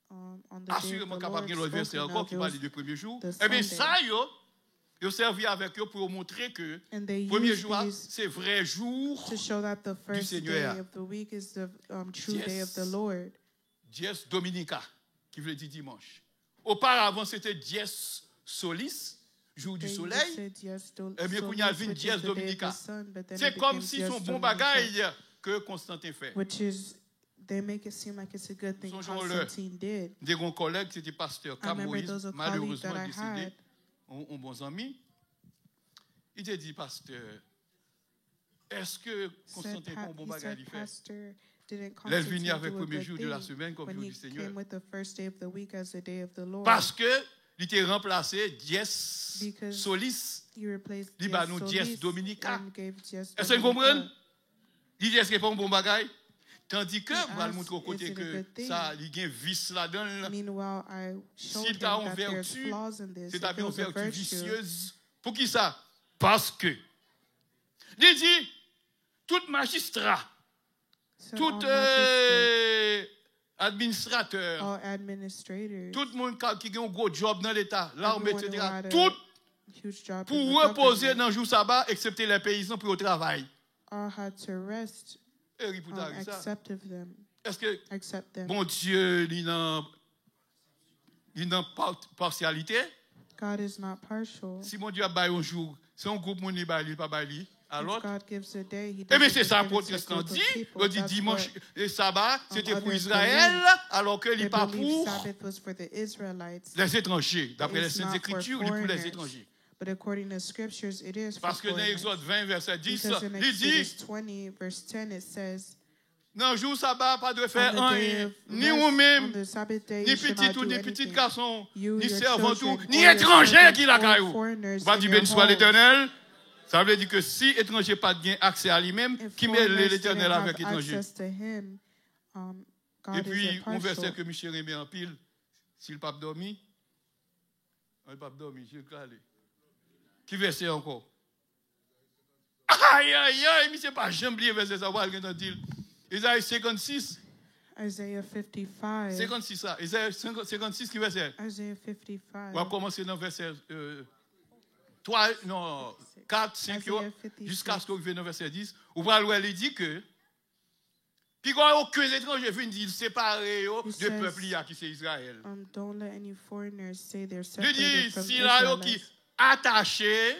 on the day of Assurément the capable de Lord l'autre verset spoken encore of, qui it parle was du premier jour. the Eh bien, Sunday. ça, il a servi avec eux pour montrer que And they premier used jour, these c'est vrai jour. to show that the first day Seigneur. of the week is the true day of the Lord. Dies Dominica, qui veut dire dimanche. Auparavant, c'était Dies Solis, jour du They soleil. said yes, Eh bien, qu'on y a vu which is Dies the day of the Dominica. sun, but then C'est it comme became si Dies son bon Dominica, bagaille que Constantin fait. which is they make it seem like it's a good thing Songeons-le. Constantine did. Des grands collègues, c'était pasteur I remember Camoïse, those are colleagues malheureusement that I décédé, had. un bon ami. Il t'a dit, pasteur, est-ce que Constantin fait un bon He bagaille said, il fait? Pastor, didn't Laisse venir Constantine avec do le a premier good jour de la thing semaine comme when jour he du Seigneur? came with the first day of the week as the day of the Lord? Parce que il était remplacé Dies Because Solis. He replaced Il va nous Dies Solis Dominica. and gave Dies Est-ce que vous Dominica. comprenez? Il dit, est-ce qu'il n'est pas un bon bagaille? Tandis que, He vous allez asked, montrer au côté is it a que good thing? ça, il y a un vice là-dedans. Meanwhile, I showed S'il him t'a en that there's vertu, flaws in this. c'est If ta it was a vertu virtue, vicieuse. Pour qui ça? Parce que, il dit, tout magistrat, So tout all magistrates, administrateur, all administrators, tout le monde qui a un gros job dans l'État, l'armée, everyone who etc., had a tout huge job in pour the reposer government, dans le jour sabbat, excepté les paysans pour le travail. all had to rest, accept of them, Est-ce que accept them. bon Dieu, il n'a pas partialité? God is not partial. Si mon Dieu a baillé un jour, c'est un groupe qui baille, pas baille, If alors. God gives a day, He Eh bien, doesn't c'est ça, just give it to a protestant group of dit. people. On dit That's dimanche what et sabbat, c'était pour others Israël, believe. alors que They n'est pas believe pour Sabbath was for the Israelites, les étrangers. D'après les It's Saintes not Écritures, for il est pour les foreigners. étrangers. but according to scriptures, it is for Parce que dans foreigners. Exode 20, verset 10, Because in il dit, Exodus 20, verse 10, it says, dans le jour sabbat, pas de on faire the day rien, of ni rest, vous-même, on the Sabbath day, ni you should petit not ou do ni petit anything. garçon, You, ni your servant children, ou, ni or your étranger servants, qui la or caillou. foreigners Va in dire your béni soit homes. l'Éternel. Ça veut dire que si étranger pas de gain accès à lui-même, If qui met foreigners l'Éternel didn't avec have étranger. access to him, God Et is puis, un verset impartial. que Michel aimait en pile, si le pape dormi, le pape dormi, je vais aller. Qui verset encore? Aïe, aïe, aïe, mais c'est pas jamais oublié verset ça, va le dire. Isaïe 56, Isaiah 55. 56 ça. Isaïe 56 qui verset? Isaiah 55. On va commencer dans le verset 3, non, 4, 5, Isaiah 56. jusqu'à ce qu'on vienne dans le verset 10. Où il dit que, puis quand aucun étranger vient dire séparé de says, peuple qui c'est Israël. Don't let any foreigners say they're Il dit, separated from si là, qui Israelites. attaché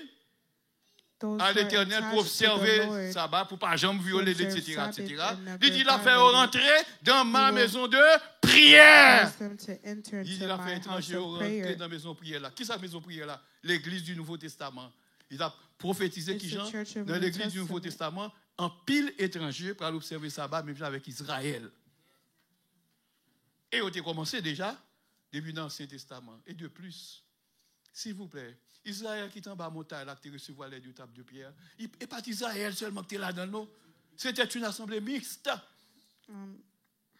Those à who are l'Éternel pour attached to the observer Lord, sabbat, pour pas jamais violer, observe etc., Sabbath etc. and never Il dit, la faire violate it. rentrer dans ma He will maison de prière. ask them to enter Il dit, into la my fait house étranger of rentrer prayer. dans la maison de prière là. Qui c'est la maison de prière là? L'église du Nouveau Testament. Il a prophétisé It's qui the Jean, church of dans New l'église du Nouveau Testament. Testament, en pile étranger pour aller observer sabbat, même avec Israël. Et on a commencé déjà, depuis dans l'Ancien Testament. Et de plus, s'il vous plaît, Israël qui est en bas montagne, là, qui recevoir les deux tables de pierre, et pas Israël seulement qui est là dans nous. C'était une assemblée mixte.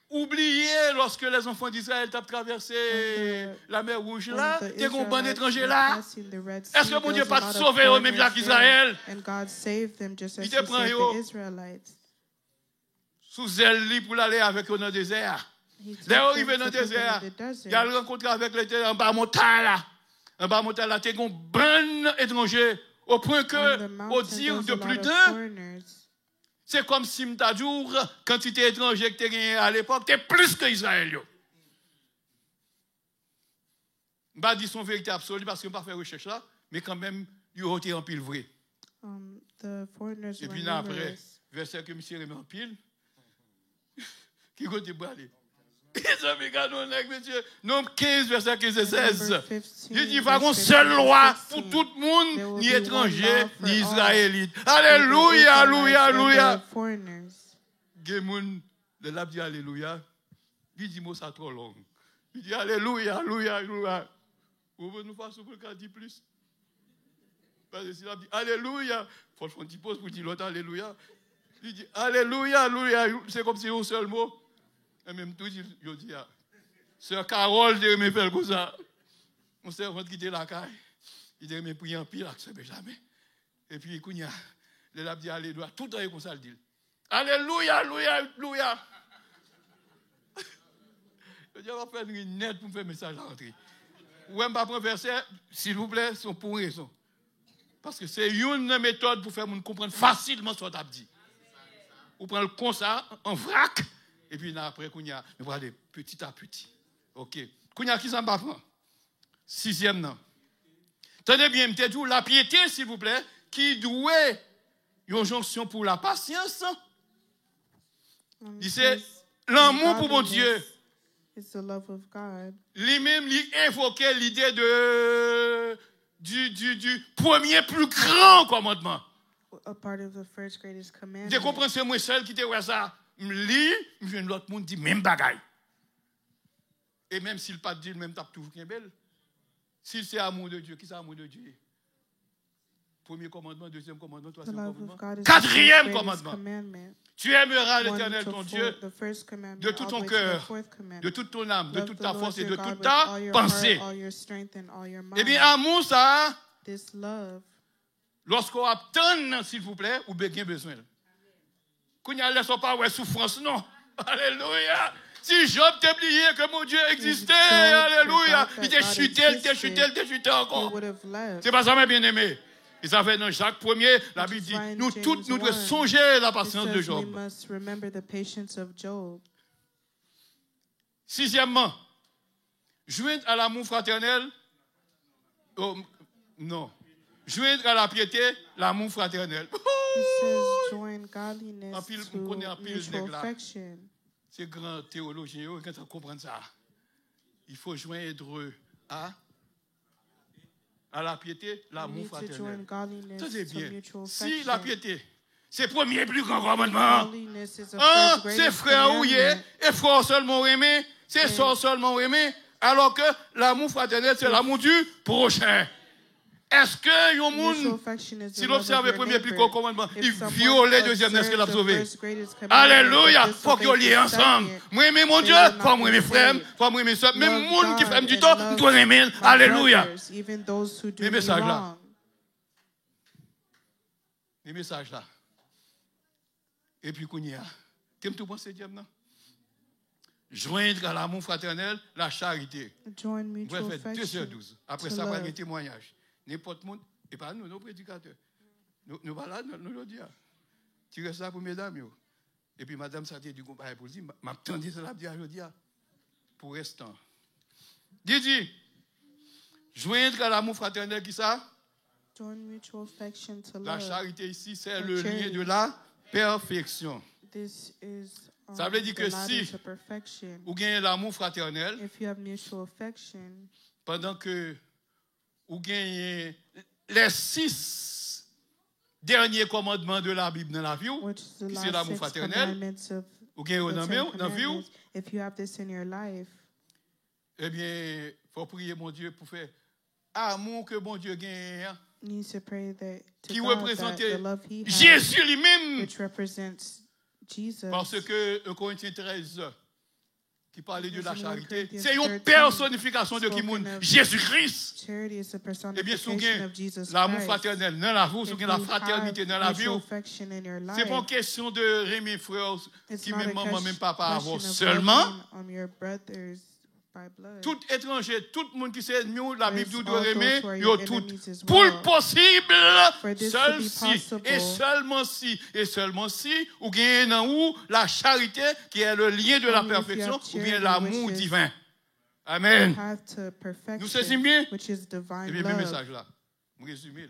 Oubliez lorsque les enfants d'Israël ont traversé la mer Rouge là, il y a un bon étranger là. Est-ce que mon Dieu n'a pas sauvé eux même là qu'Israël? And God saved them just as Il He te prend saved yo. the Israelites. Sous zèle pour aller avec eux dans le désert. He took Dès them arrivé dans to le put them désert, in the desert. il a rencontré avec l'Éternel en bas montagne là. En bas montagne là, il y a un bon étranger. Au point On the que, au mountain, dire there's de a plus lot of d'un, foreigners. c'est comme si m'tadour, quand tu étais étranger que tu gagné à l'époque, tu es plus que Israël. Je ne vais pas dire son vérité absolue parce que je ne vais pas faire recherche là, mais quand même, il a été en pile vrai. The foreigners Et were puis là, après, numerous. verset que monsieur remet en pile, qui côté pour aller? Ils ont regardé un nègre, monsieur. Nombre 15, verset 15 et 16. Number 15, Il dit, il va y avoir une verse seule 15 loi to pour 16. tout le monde, There will ni be one étranger, law for ni all. israélite. For the Alléluia, Israelites alléluia, and alléluia. the foreigners. Gemoun, le lab dit alléluia. Il dit, mot ça trop long. Il dit, alléluia, alléluia, alléluia. Vous voulez nous faire ce qu'on dit plus? Parce que si l'a dit, alléluia, il faut faire un petit pause pour dire l'autre alléluia. Il dit, alléluia, alléluia. C'est comme si un seul mot. Et même tout, je dis, Sœur Carole, je me faire comme ça. Mon servant qui était la caille, il me prier en pile, avec Benjamin. Et puis, il le lab dit alléluia. Tout le temps, comme ça, il dit. Alléluia, alléluia, alléluia. Je dis, on va faire une net pour me faire un message à rentrer. Ou même pas prendre verset, s'il vous plaît, c'est pour raison. Parce que c'est une méthode pour faire nous comprendre facilement ce qu'on a dit. Ou prendre le con ça en vrac, et puis après, nous va aller petit à petit. OK. Kounya qui s'en va prendre? 6e non. Tenez bien, m't'ai la piété, s'il vous plaît, qui doit une jonction pour la patience. Il c'est l'amour pour mon Dieu. It's the love of God. Lui-même, il évoquait l'idée du premier plus grand commandement. A part of the first greatest Je commandment. comprends, c'est moi seul qui te voit ça. Je lis, je viens de l'autre monde dit même bagaille. Et même s'il pas dit le même tape toujours qu'un bel. Si c'est amour de Dieu, qui c'est amour de Dieu? Premier commandement, deuxième commandement, The troisième love commandement. of God is Quatrième the greatest commandement. commandment. Tu aimeras 1 l'Éternel to ton 4, Dieu the first commandment, de tout all ton the way to the cœur, fourth commandment. de toute ton âme, de Love toute the ta Lord force et your de God toute with ta all your pensée. heart, all your strength, and all your mind. Eh bien, amour ça, This love, lorsqu'on attend, s'il vous plaît, ou bien besoin. Qu'on y a laissé pas ouais souffrance, non. Alléluia. Si Job t'oublié que mon Dieu existait, alléluia, il était chuté encore. C'est pas ça, mes bien-aimés. Ils avaient dans Jacques 1er, la Bible dit, nous tous, nous devons songer la patience de Job. Sixièmement, joindre à l'amour fraternel, non, joindre à la piété, l'amour fraternel. C'est grand théologien, quand on comprend ça, il faut joindre à la piété, l'amour fraternel. Tenez bien, si la piété, c'est le premier plus grand commandement, c'est frère ou et frère seulement aimé, c'est sœur seulement aimé, alors que l'amour fraternel, c'est l'amour du prochain. Est-ce que un monde, s'il observe le premier plus grand commandement, il viole le deuxième, est-ce qu'il a sauvé? Alléluia! Il faut qu'ils lient ensemble. Moi, aimer mon Dieu, faut moi aimer frère, faut moi aimer soeur. Même le monde qui fait du temps, nous devons aimer. Alléluia! Les messages là. Les messages là. Et puis, qu'on y a. Qu'est-ce que tu penses, Dieu, non? Joindre à l'amour fraternel, la charité. Vous pouvez faire 2h12. Après ça, vous avez un témoignage. N'importe monde, et pas nous, nos prédicateurs. Nous pas là, nous le disons. Tu restes là pour mesdames. Et puis madame, ça dit du combat pour dire, m'attendez ça là, je dis, pour restant. Didi, joindre à l'amour fraternel, qui ça? La charité ici, c'est le lien de la perfection. Ça veut dire que si vous gagnez l'amour fraternel, pendant que vous gagnez les 6 derniers commandements de la Bible dans la vie, qui c'est l'amour fraternel, vous gagnez dans la vie, eh bien, il faut prier mon Dieu pour faire amour que mon Dieu gagne, qui représente Jésus lui-même. Parce que 1 Corinthiens 13, qui parlait de la charité, c'est une personnification de qui monde? Jésus-Christ. Et bien, si l'amour fraternel dans la vie, si la fraternité dans la vie, c'est pas une question de Rémi frère, qui même maman, même papa avoir seulement. Tout étranger, tout le monde qui sait mieux, la Bible doit aimer, il y a tout. Pour le possible, seul si, et seulement si, ou bien dans où la charité, qui est le lien de la perfection, ou bien l'amour divin. Amen. Nous saisissons bien. Et bien, le message là, je résume.